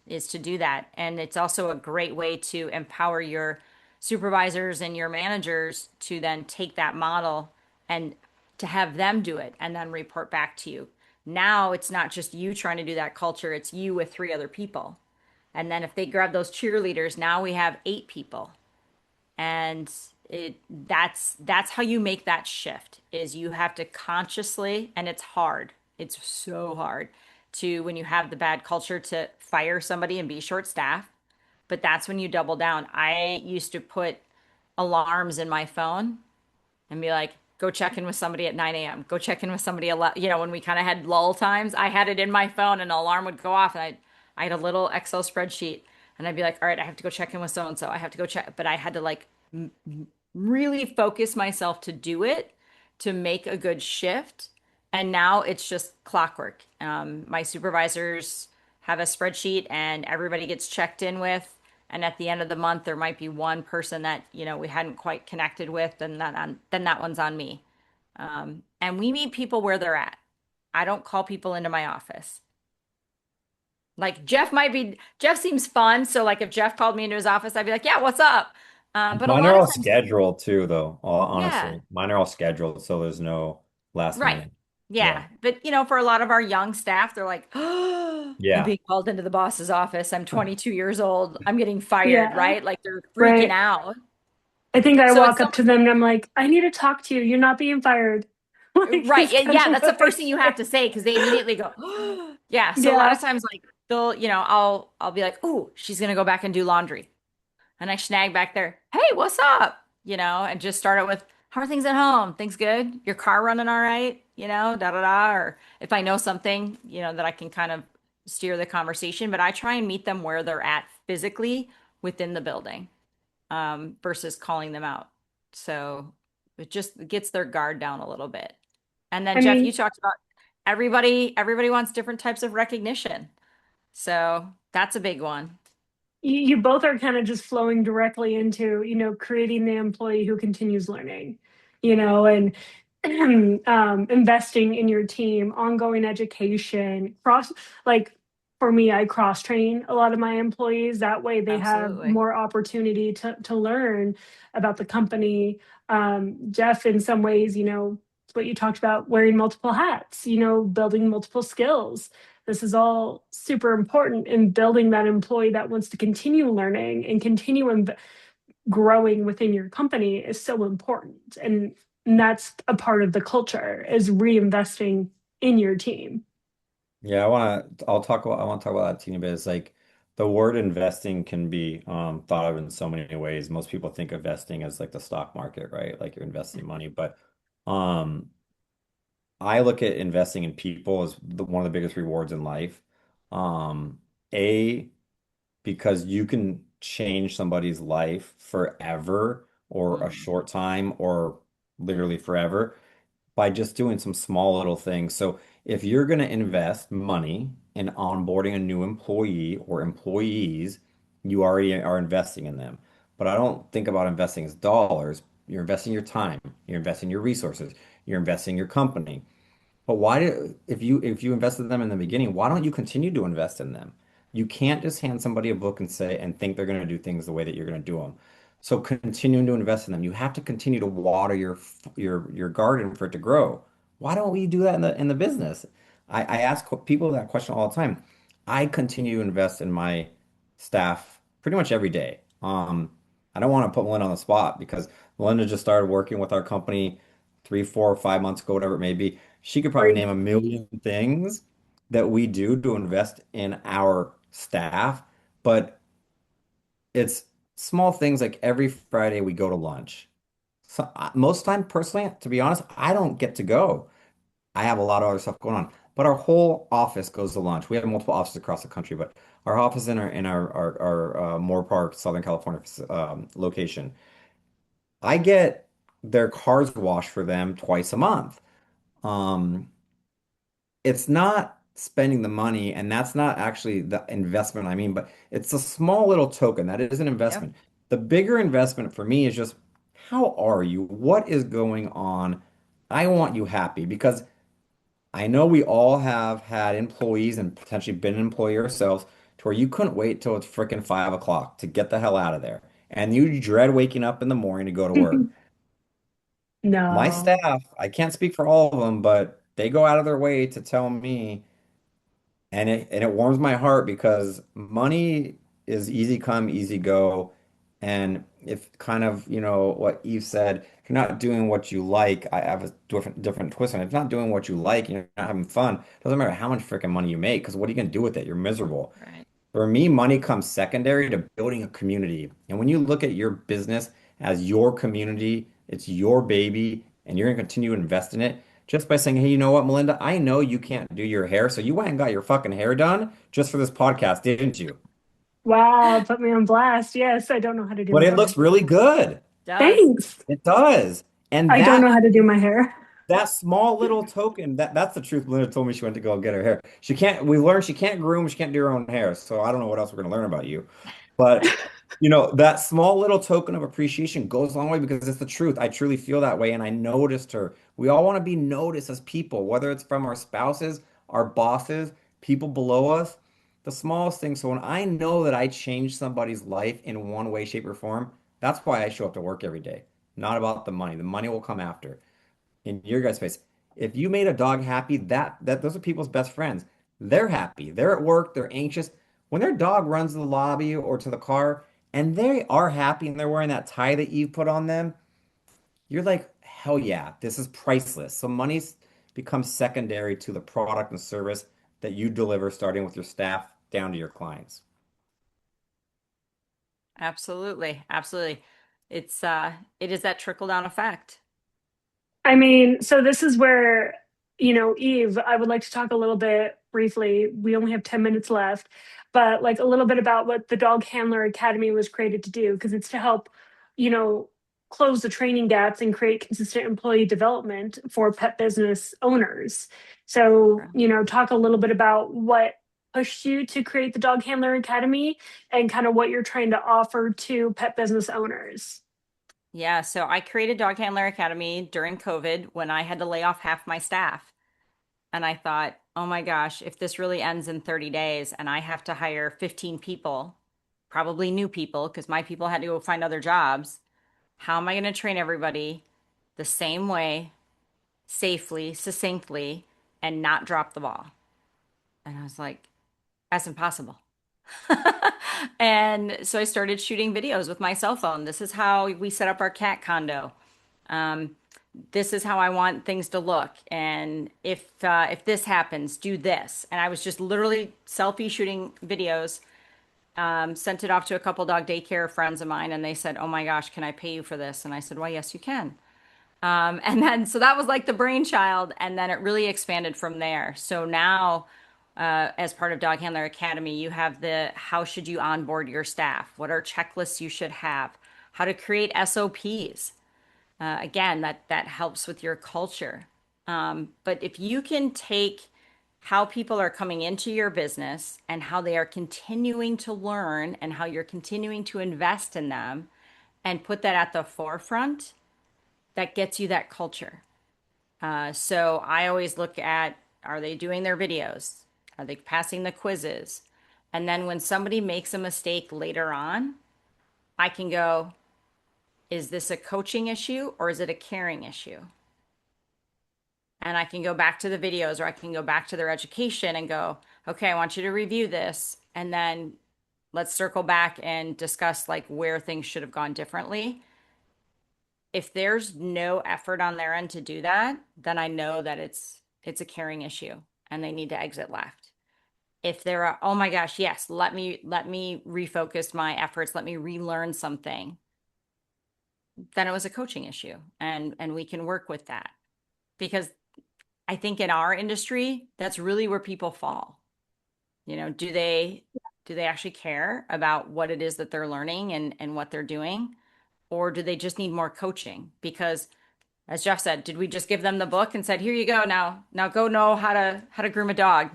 C: is to do that. And it's also a great way to empower your supervisors and your managers to then take that model and to have them do it and then report back to you. Now it's not just you trying to do that culture, it's you with three other people. And then if they grab those cheerleaders, now we have eight people. And that's how you make that shift is you have to consciously, and it's hard, it's so hard to, when you have the bad culture, to fire somebody and be short staffed, but that's when you double down. I used to put alarms in my phone and be like, go check in with somebody at 9 a.m. Go check in with somebody when we kind of had lull times. I had it in my phone and the alarm would go off and I had a little Excel spreadsheet and I'd be like, all right, I have to go check in with so and so. I have to go check, but I had to like really focus myself to do it to make a good shift. And now it's just clockwork. My supervisors have a spreadsheet and everybody gets checked in with. And at the end of the month, there might be one person that, we hadn't quite connected with, and then that one's on me. And we meet people where they're at. I don't call people into my office. Like Jeff seems fun. So like if Jeff called me into his office, I'd be like, yeah, what's up? But a
B: Mine are
C: lot of
B: all
C: times,
B: scheduled too, though,
C: yeah,
B: honestly. Mine are all scheduled, so there's no last
C: right.
B: minute. Yeah.
C: Yeah. But for a lot of our young staff, they're like, oh, I'm
B: Yeah.
C: being called into the boss's office. I'm 22 years old. I'm getting fired,
A: Yeah,
C: right? Like they're freaking
A: right.
C: out.
A: I think I
C: So it's
A: walk
C: so
A: up to them and I'm like, I need to talk to you. You're not being fired. Like,
C: right.
A: is
C: Yeah,
A: kind
C: yeah,
A: of
C: that's the
A: what I
C: first thing you have
A: say.
C: to say because they immediately go, yeah. So a lot of
A: Yeah.
C: times like they'll, I'll be like, oh, she's gonna go back and do laundry. And I snag back there, hey, what's up? And just start it with, how are things at home? Things good? Your car running all right? Da da da. Or if I know something, that I can kind of steer the conversation, but I try and meet them where they're at physically within the building, versus calling them out. So it just gets their guard down a little bit. And then
A: I
C: Jeff, you
A: mean,
C: talked about everybody wants different types of recognition. So that's a big one.
A: you both are kind of just flowing directly into, creating the employee who continues learning, and investing in your team, ongoing education, like for me, I cross train a lot of my employees. That way they have
C: Absolutely.
A: more opportunity to learn about the company. Jeff, in some ways, it's what you talked about, wearing multiple hats, building multiple skills. This is all super important in building that employee that wants to continue learning and continue growing within your company is so important. And that's a part of the culture is reinvesting in your team.
B: Yeah, I want to talk about that teeny bit. It's like the word investing can be thought of in so many ways. Most people think of investing as like the stock market, right? Like you're investing money, but um I look at investing in people as one of the biggest rewards in life. Um, A, because you can change somebody's life forever or a
C: Mhm.
B: short time or literally forever by just doing some small little things. So if you're going to invest money in onboarding a new employee or employees, you already are investing in them. But I don't think about investing as dollars. You're investing your time, you're investing your resources, you're investing your company. But if you invested in them in the beginning, why don't you continue to invest in them? You can't just hand somebody a book and say and think they're going to do things the way that you're going to do them. So continuing to invest in them, you have to continue to water your garden for it to grow. Why don't we do that in the business? I ask people that question all the time. I continue to invest in my staff pretty much every day. I don't want to put Melinda on the spot because Melinda just started working with our company 3, 4, 5 months ago, whatever it may be. She could probably
A: Great.
B: name a million things that we do to invest in our staff, but it's small things like every Friday we go to lunch. So most time, personally, to be honest, I don't get to go. I have a lot of other stuff going on, but our whole office goes to lunch. We have multiple offices across the country, but our office in our Moore Park, Southern California location, I get their cars washed for them twice a month. Um, it's not spending the money, and that's not actually the investment I mean, but it's a small little token that is an
C: Yep.
B: investment. The bigger investment for me is just how are you? What is going on? I want you happy because I know we all have had employees and potentially been an employee ourselves to where you couldn't wait till it's freaking 5 o'clock to get the hell out of there. And you dread waking up in the morning to go to work. My
A: No.
B: staff, I can't speak for all of them, but they go out of their way to tell me. And it warms my heart because money is easy come, easy go. And if kind of, what Eve said, if you're not doing what you like, I have a different twist on it. If you're not doing what you like and you're not having fun, it doesn't matter how much freaking money you make, because what are you gonna do with it? You're miserable.
C: Right.
B: For me, money comes secondary to building a community. And when you look at your business as your community, it's your baby, and you're going to continue to invest in it just by saying, hey, you know what, Melinda? I know you can't do your hair, so you went and got your fucking hair done just for this podcast, didn't you?
A: Wow, put me on blast. Yes, I don't know how to do
B: But
A: my
B: it
A: hair.
B: looks really good.
C: Does.
A: Thanks.
B: It does. And
A: I don't know
B: that
A: how to do my hair.
B: that small little token, that's the truth. Melinda told me she went to go get her hair. We learned she can't groom, she can't do her own hair. So I don't know what else we're going to learn about you. But That small little token of appreciation goes a long way because it's the truth. I truly feel that way. And I noticed her. We all want to be noticed as people, whether it's from our spouses, our bosses, people below us, the smallest thing. So when I know that I changed somebody's life in one way, shape, or form, that's why I show up to work every day. Not about the money. The money will come after. In your guys' face. If you made a dog happy, that those are people's best friends. They're happy. They're at work, they're anxious. When their dog runs to the lobby or to the car and they are happy and they're wearing that tie that you put on them, you're like, hell yeah, this is priceless. So money's becomes secondary to the product and service that you deliver, starting with your staff down to your clients.
C: Absolutely. Absolutely. It is that trickle down effect.
A: I mean, so this is where, Eve, I would like to talk a little bit briefly. We only have 10 minutes left, but like a little bit about what the Dog Handler Academy was created to do, because it's to help, you know, close the training gaps and create consistent employee development for pet business owners. So, talk a little bit about what pushed you to create the Dog Handler Academy and kind of what you're trying to offer to pet business owners.
C: Yeah, so I created Dog Handler Academy during COVID when I had to lay off half my staff. And I thought, oh my gosh, if this really ends in 30 days and I have to hire 15 people, probably new people, because my people had to go find other jobs, how am I going to train everybody the same way, safely, succinctly, and not drop the ball? And I was like, that's impossible. And so I started shooting videos with my cell phone. This is how we set up our cat condo. Um, this is how I want things to look. And if this happens, do this. And I was just literally selfie shooting videos. Sent it off to a couple dog daycare friends of mine, and they said, "Oh my gosh, can I pay you for this?" And I said, "Why, yes, you can." And then so that was like the brainchild, and then it really expanded from there. So now, as part of Dog Handler Academy, you have the how should you onboard your staff? What are checklists you should have? How to create SOPs. Again, that helps with your culture. But if you can take how people are coming into your business and how they are continuing to learn and how you're continuing to invest in them and put that at the forefront, that gets you that culture. So I always look at, are they doing their videos? Are they passing the quizzes? And then when somebody makes a mistake later on, I can go, is this a coaching issue or is it a caring issue? And I can go back to the videos or I can go back to their education and go, okay, I want you to review this. And then let's circle back and discuss like where things should have gone differently. If there's no effort on their end to do that, then I know that it's a caring issue and they need to exit left. If there are, oh my gosh, yes, let me refocus my efforts, let me relearn something, then it was a coaching issue and we can work with that. Because I think in our industry, that's really where people fall. Do they actually care about what it is that they're learning and what they're doing? Or do they just need more coaching? Because as Jeff said, did we just give them the book and said, here you go now go know how to groom a dog?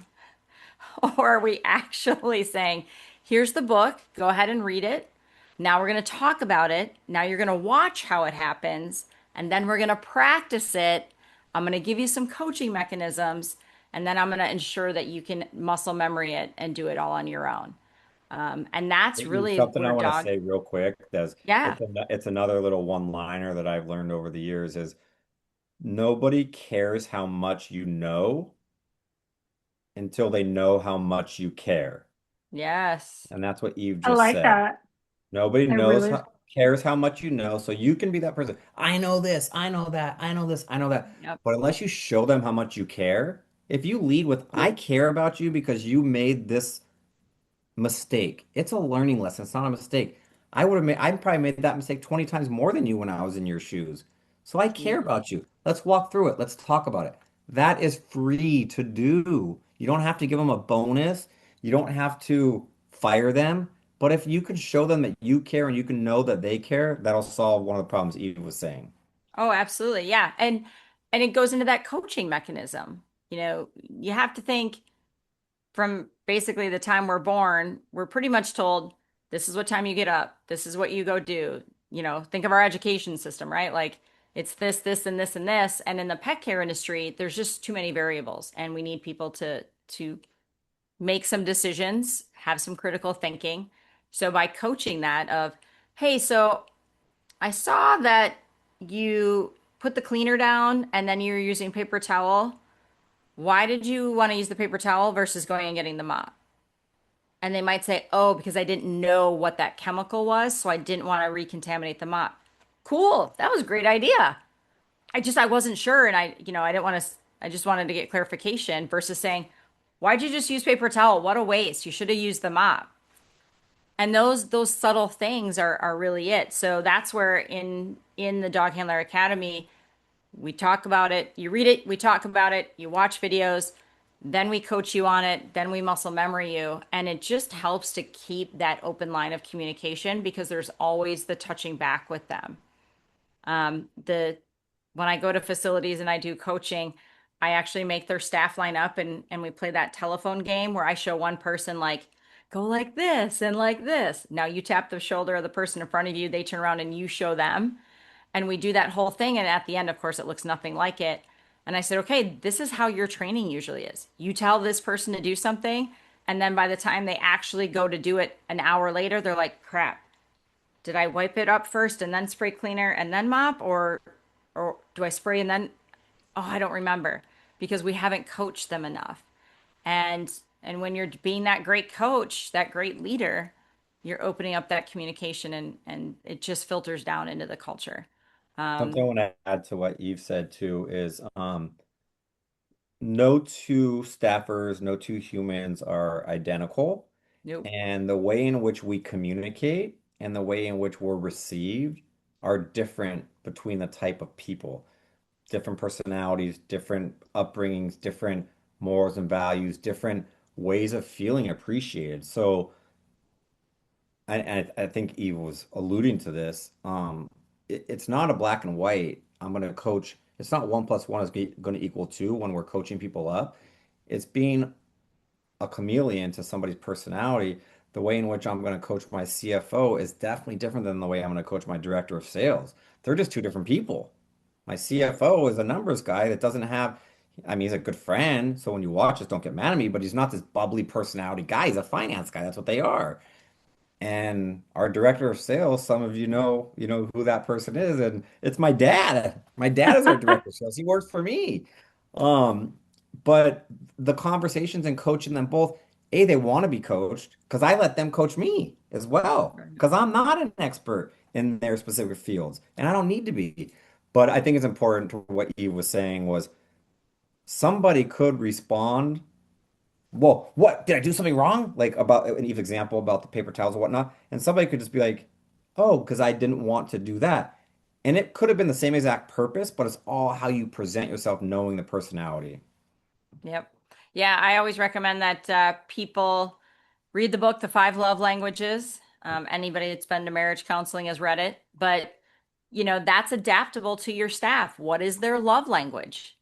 C: Or are we actually saying, here's the book, go ahead and read it. Now we're going to talk about it. Now you're going to watch how it happens, and then we're going to practice it. I'm going to give you some coaching mechanisms, and then I'm going to ensure that you can muscle memory it and do it all on your own. And that's really
B: Something I
C: where
B: want to
C: dog,
B: say real quick,
C: yeah,
B: it's another little one-liner that I've learned over the years is nobody cares how much you know until they know how much you care.
C: yes,
B: And that's what Eve
A: I
B: just
A: like
B: said.
A: that.
B: Nobody
A: I
B: knows
A: really,
B: how, cares how much you know, so you can be that person. I know this, I know that, I know this, I know that.
C: yep.
B: But unless you show them how much you care, if you lead with, I care about you because you made this mistake. It's a learning lesson. It's not a mistake. I probably made that mistake 20 times more than you when I was in your shoes. So I care
C: Yeah.
B: about you. Let's walk through it. Let's talk about it. That is free to do. You don't have to give them a bonus. You don't have to fire them. But if you can show them that you care and you can know that they care, that'll solve one of the problems Eve was saying.
C: Oh, absolutely. Yeah. And it goes into that coaching mechanism. You have to think from basically the time we're born, we're pretty much told This is what time you get up. This is what you go do. Think of our education system, right? Like it's this, this, and this, and this. And in the pet care industry, there's just too many variables, and we need people to make some decisions, have some critical thinking. So by coaching that of, hey, so I saw that you put the cleaner down and then you're using paper towel. Why did you want to use the paper towel versus going and getting the mop? And they might say, oh, because I didn't know what that chemical was, so I didn't want to recontaminate the mop. Cool. That was a great idea. I wasn't sure, and I didn't want to, I just wanted to get clarification versus saying, why'd you just use paper towel? What a waste. You should have used the mop. And those subtle things are really it. So that's where in the Dog Handler Academy, we talk about it, you read it, we talk about it, you watch videos, then we coach you on it, then we muscle memory you. And it just helps to keep that open line of communication because there's always the touching back with them. The When I go to facilities and I do coaching, I actually make their staff line up and we play that telephone game where I show one person like, go like this and like this. Now you tap the shoulder of the person in front of you, they turn around and you show them. And we do that whole thing. And at the end, of course, it looks nothing like it. And I said, okay, this is how your training usually is. You tell this person to do something. And then by the time they actually go to do it an hour later, they're like, crap, did I wipe it up first and then spray cleaner and then mop? Or do I spray and then, oh, I don't remember because we haven't coached them enough. And when you're being that great coach, that great leader, you're opening up that communication and it just filters down into the culture.
B: Something I want to add to what Eve said too is no two staffers, no two humans are identical.
C: Nope.
B: And the way in which we communicate and the way in which we're received are different between the type of people, different personalities, different upbringings, different morals and values, different ways of feeling appreciated. So I think Eve was alluding to this. It's not a black and white. I'm going to coach. It's not 1 + 1 is going to equal 2 when we're coaching people up. It's being a chameleon to somebody's personality. The way in which I'm going to coach my CFO is definitely different than the way I'm going to coach my director of sales. They're just two different people. My CFO is a numbers guy that doesn't have, I mean, he's a good friend. So when you watch us, don't get mad at me, but he's not this bubbly personality guy. He's a finance guy. That's what they are. And our director of sales, some of you know who that person is, and it's my dad. My dad is our director of sales. He works for me. Um, but the conversations and coaching them both, A, they want to be coached because I let them coach me as well. Because I'm not an expert in their specific fields, and I don't need to be. But I think it's important to what Eve was saying was somebody could respond well, what did I do something wrong? Like about an Eve example about the paper towels and whatnot. And somebody could just be like, oh, because I didn't want to do that. And it could have been the same exact purpose, but it's all how you present yourself, knowing the personality.
C: Yep. Yeah, I always recommend that people read the book, The Five Love Languages. Anybody that's been to marriage counseling has read it, but that's adaptable to your staff. What is their love language?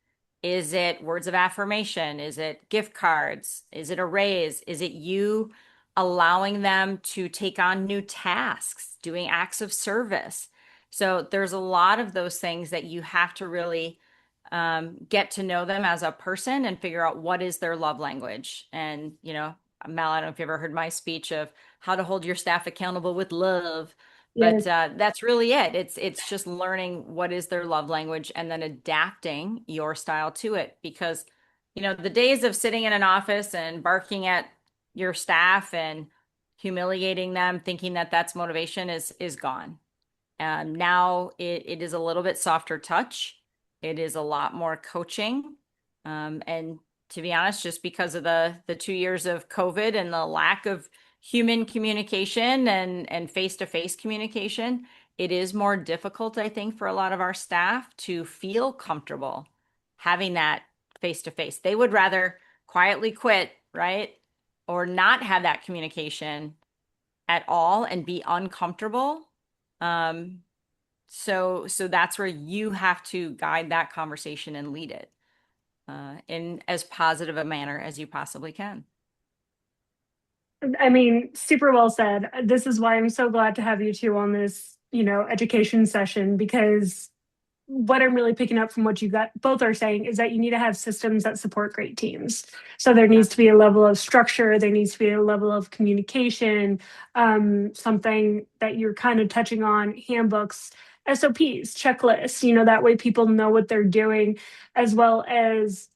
C: Is it words of affirmation? Is it gift cards? Is it a raise? Is it you allowing them to take on new tasks, doing acts of service? So there's a lot of those things that you have to really get to know them as a person and figure out what is their love language. And, Mel, I don't know if you ever heard my speech of how to hold your staff accountable with love, but
A: Yes.
C: that's really it. It's just learning what is their love language and then adapting your style to it. Because, the days of sitting in an office and barking at your staff and humiliating them, thinking that that's motivation is gone. Now it is a little bit softer touch. It is a lot more coaching. And to be honest, just because of the 2 years of COVID and the lack of human communication and face-to-face communication, it is more difficult, I think, for a lot of our staff to feel comfortable having that face-to-face. They would rather quietly quit, right? Or not have that communication at all and be uncomfortable. Um, so that's where you have to guide that conversation and lead it in as positive a manner as you possibly can.
A: I mean, super well said. This is why I'm so glad to have you two on this, education session because what I'm really picking up from what you got both are saying is that you need to have systems that support great teams. So there needs to be a level of structure, there needs to be a level of communication, something that you're kind of touching on, handbooks, SOPs, checklists, that way people know what they're doing, as well as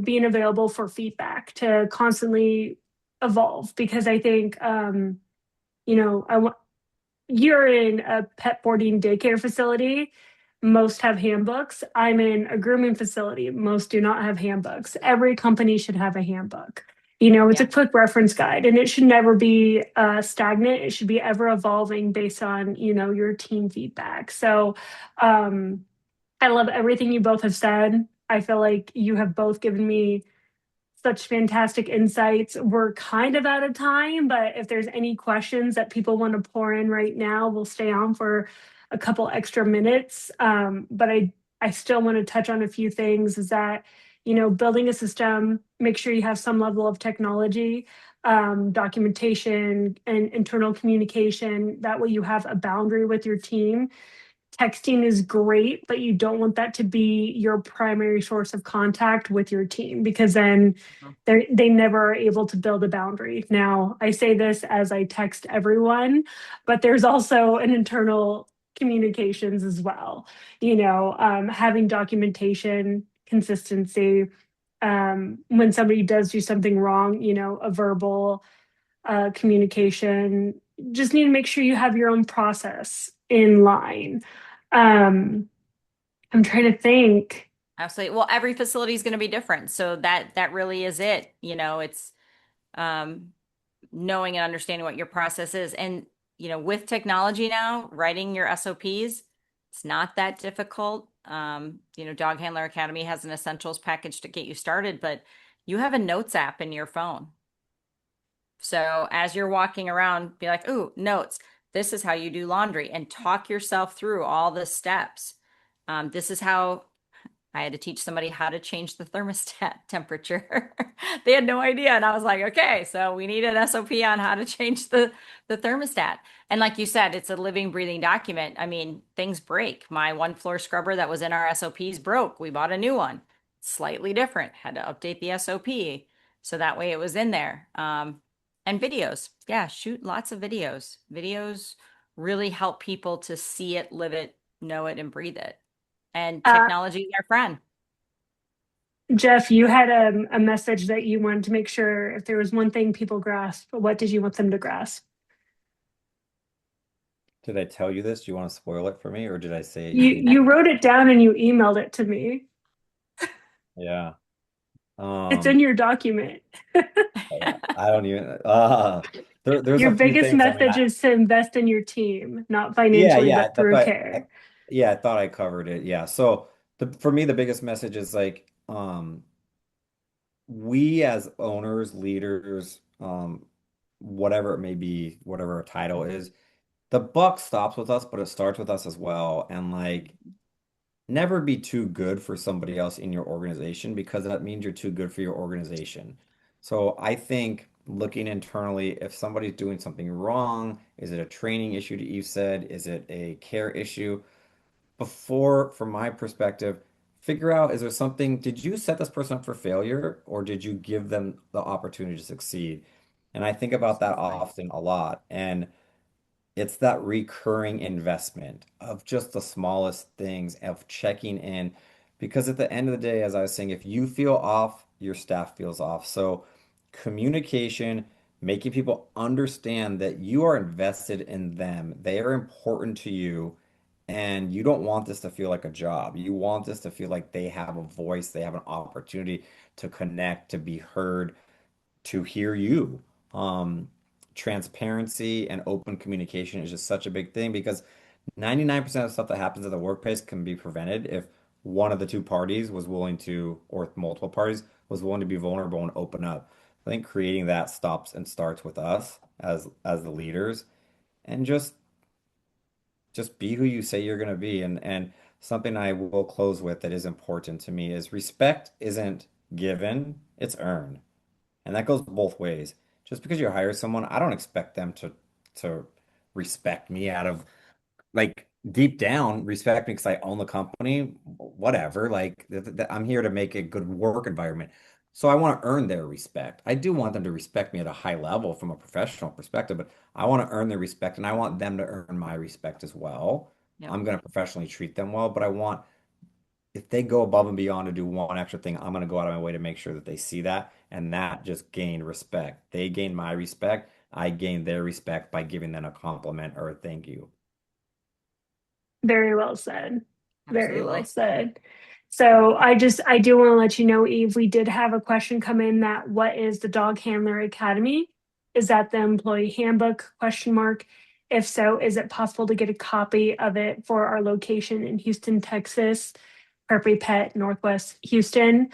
A: being available for feedback to constantly evolve. Because I think, I want you're in a pet boarding daycare facility. Most have handbooks. I'm in a grooming facility. Most do not have handbooks. Every company should have a handbook. It's a
C: Yeah.
A: quick reference guide and it should never be stagnant. It should be ever evolving based on, your team feedback. So um, I love everything you both have said. I feel like you have both given me such fantastic insights. We're kind of out of time, but if there's any questions that people want to pour in right now, we'll stay on for a couple extra minutes. But I still want to touch on a few things is that, building a system, make sure you have some level of technology, documentation, and internal communication. That way you have a boundary with your team. Texting is great, but you don't want that to be your primary source of contact with your team because then they never are able to build a boundary. Now, I say this as I text everyone, but there's also an internal communications as well. Having documentation, consistency. When somebody does do something wrong, a verbal communication. Just need to make sure you have your own process in line. Um, I'm trying to think.
C: Absolutely. Well, every facility is going to be different. So that really is it. It's um knowing and understanding what your process is. And, with technology now, writing your SOPs, it's not that difficult. Dog Handler Academy has an essentials package to get you started, but you have a notes app in your phone. So as you're walking around, be like, ooh, notes. This is how you do laundry and talk yourself through all the steps. This is how I had to teach somebody how to change the thermostat temperature. They had no idea. And I was like, okay, so we need an SOP on how to change the thermostat. And like you said, it's a living, breathing document. I mean, things break. My one floor scrubber that was in our SOPs broke. We bought a new one, slightly different, had to update the SOP. So that way it was in there. And videos. Yeah, shoot lots of videos. Videos really help people to see it, live it, know it, and breathe it. And
A: Uh,
C: technology is our friend.
A: Jeff, you had a message that you wanted to make sure if there was one thing people grasp, what did you want them to grasp?
B: Did I tell you this? Do you want to spoil it for me, or did I say it
A: You
B: in?
A: wrote it down and you emailed it to me.
B: Yeah.
A: It's in
B: Um,
A: your document.
B: I don't even. There's
A: Your
B: a few
A: biggest
B: things. I mean,
A: message is to invest in your team, not
B: yeah,
A: financially,
B: yeah.
A: but
B: That's
A: through
B: why.
A: care.
B: Yeah, I thought I covered it. Yeah. So for me, the biggest message is like, we as owners, leaders, whatever it may be, whatever our title is, the buck stops with us, but it starts with us as well. And like, never be too good for somebody else in your organization because that means you're too good for your organization. So I think looking internally, if somebody's doing something wrong, is it a training issue to Eve said? Is it a care issue? Before, from my perspective, figure out, is there something, did you set this person up for failure or did you give them the opportunity to succeed? And I think about that
C: Absolutely.
B: often a lot. And it's that recurring investment of just the smallest things of checking in. Because at the end of the day, as I was saying, if you feel off, your staff feels off. So communication, making people understand that you are invested in them. They are important to you. And you don't want this to feel like a job. You want this to feel like they have a voice, they have an opportunity to connect, to be heard, to hear you. Um, Transparency and open communication is just such a big thing because 99% of stuff that happens at the workplace can be prevented if one of the two parties was willing to, or multiple parties was willing to be vulnerable and open up. I think creating that stops and starts with us as the leaders and just be who you say you're going to be. And something I will close with that is important to me is respect isn't given, it's earned. And that goes both ways. just because you hire someone, I don't expect them to respect me out of like deep down respect me because I own the company, whatever. Like I'm here to make a good work environment. So I want to earn their respect. I do want them to respect me at a high level from a professional perspective, but I want to earn their respect and I want them to earn my respect as well.
C: Yep.
B: I'm going to professionally treat them well, but I want if they go above and beyond to do one extra thing, I'm going to go out of my way to make sure that they see that and that just gain respect. They gain my respect. I gain their respect by giving them a compliment or a thank you.
A: Very well said. Very well
C: Absolutely.
A: said. So I do want to let you know, Eve, we did have a question come in that what is the Dog Handler Academy? Is that the employee handbook question mark? If so, is it possible to get a copy of it for our location in Houston, Texas, Prairie Pet, Northwest Houston?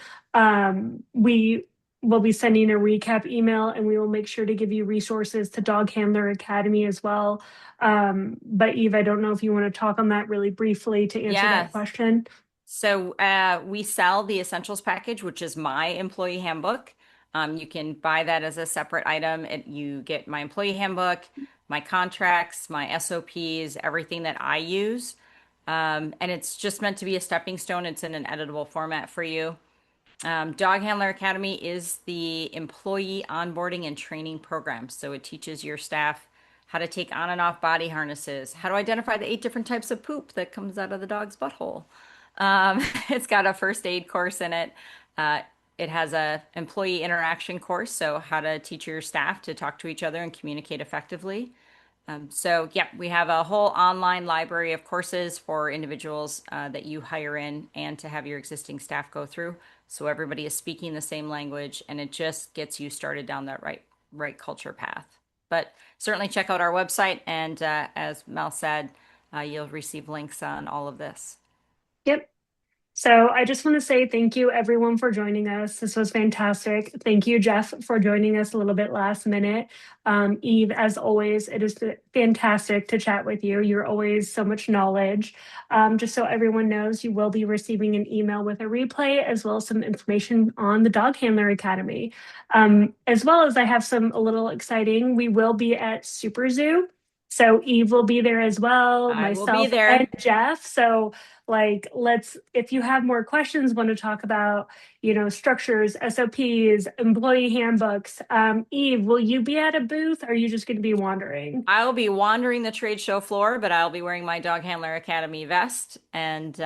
A: We will be sending a recap email and we will make sure to give you resources to Dog Handler Academy as well. But Eve, I don't know if you want to talk on that really briefly to answer that
C: Yes.
A: question.
C: So we sell the essentials package, which is my employee handbook. You can buy that as a separate item. You get my employee handbook, my contracts, my SOPs, everything that I use. And it's just meant to be a stepping stone. It's in an editable format for you. Dog Handler Academy is the employee onboarding and training program. So it teaches your staff how to take on and off body harnesses, how to identify the 8 different types of poop that comes out of the dog's butthole. It's got a first aid course in it. Uh, it has a employee interaction course, so how to teach your staff to talk to each other and communicate effectively. So, yeah, we have a whole online library of courses for individuals that you hire in and to have your existing staff go through. So everybody is speaking the same language, and it just gets you started down that right culture path. But certainly check out our website, and as Mel said, you'll receive links on all of this.
A: Yep. So I just want to say thank you everyone for joining us. This was fantastic. Thank you, Jeff, for joining us a little bit last minute. Eve, as always, it is fantastic to chat with you. You're always so much knowledge. Just so everyone knows, you will be receiving an email with a replay as well as some information on the Dog Handler Academy. As well as I have some a little exciting, we will be at Super Zoo. So Eve will be there as well,
C: I will be
A: myself and
C: there.
A: Jeff. So like if you have more questions, want to talk about structures, SOPs, employee handbooks, Eve, will you be at a booth or are you just going to be wandering?
C: I'll be wandering the trade show floor, but I'll be wearing my Dog Handler Academy vest. And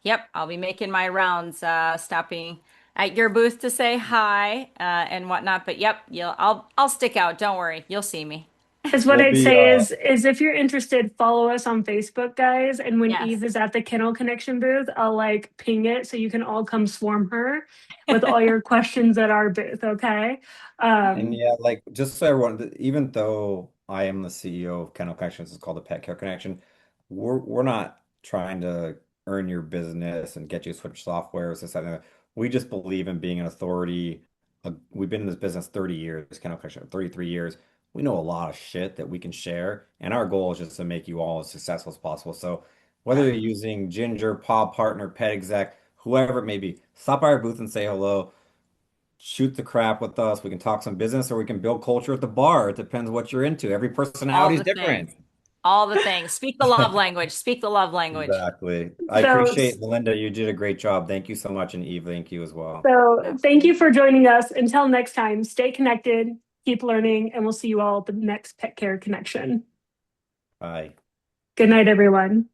C: yep, I'll be making my rounds, stopping at your booth to say hi and whatnot. But yep, I'll stick out. Don't worry, you'll see me.
A: Because what
B: We'll
A: I'd
B: be
A: say is if you're interested, follow us on Facebook, guys. And when
C: Yes.
A: Eve is at the Kennel Connection booth, I'll like ping it so you can all come swarm her with all your questions at our booth. Okay.
B: And yeah, like just so everyone, even though I am the CEO of Kennel Connections, it's called the Pet Care Connection. We're not trying to earn your business and get you to switch software or something. We just believe in being an authority. We've been in this business 30 years, Kennel Connection, 33 years. We know a lot of shit that we can share, and our goal is just to make you all as successful as possible. So whether you're using Ginger, Paw Partner, Pet Exec, whoever it may be, stop by our booth and say hello, shoot the crap with us. We can talk some business or we can build culture at the bar. It depends what you're into. Every
C: All
B: personality is
C: the things.
B: different.
C: All the things. Speak the love language. Speak the love language.
B: Exactly. I
A: So
B: appreciate Melinda. You did a great job. Thank you so much. And Eve, thank you as well.
A: So thank you
C: Absolutely.
A: for joining us. Until next time, stay connected, keep learning, and we'll see you all at the next Pet Care Connection.
B: Bye.
A: Good night, everyone.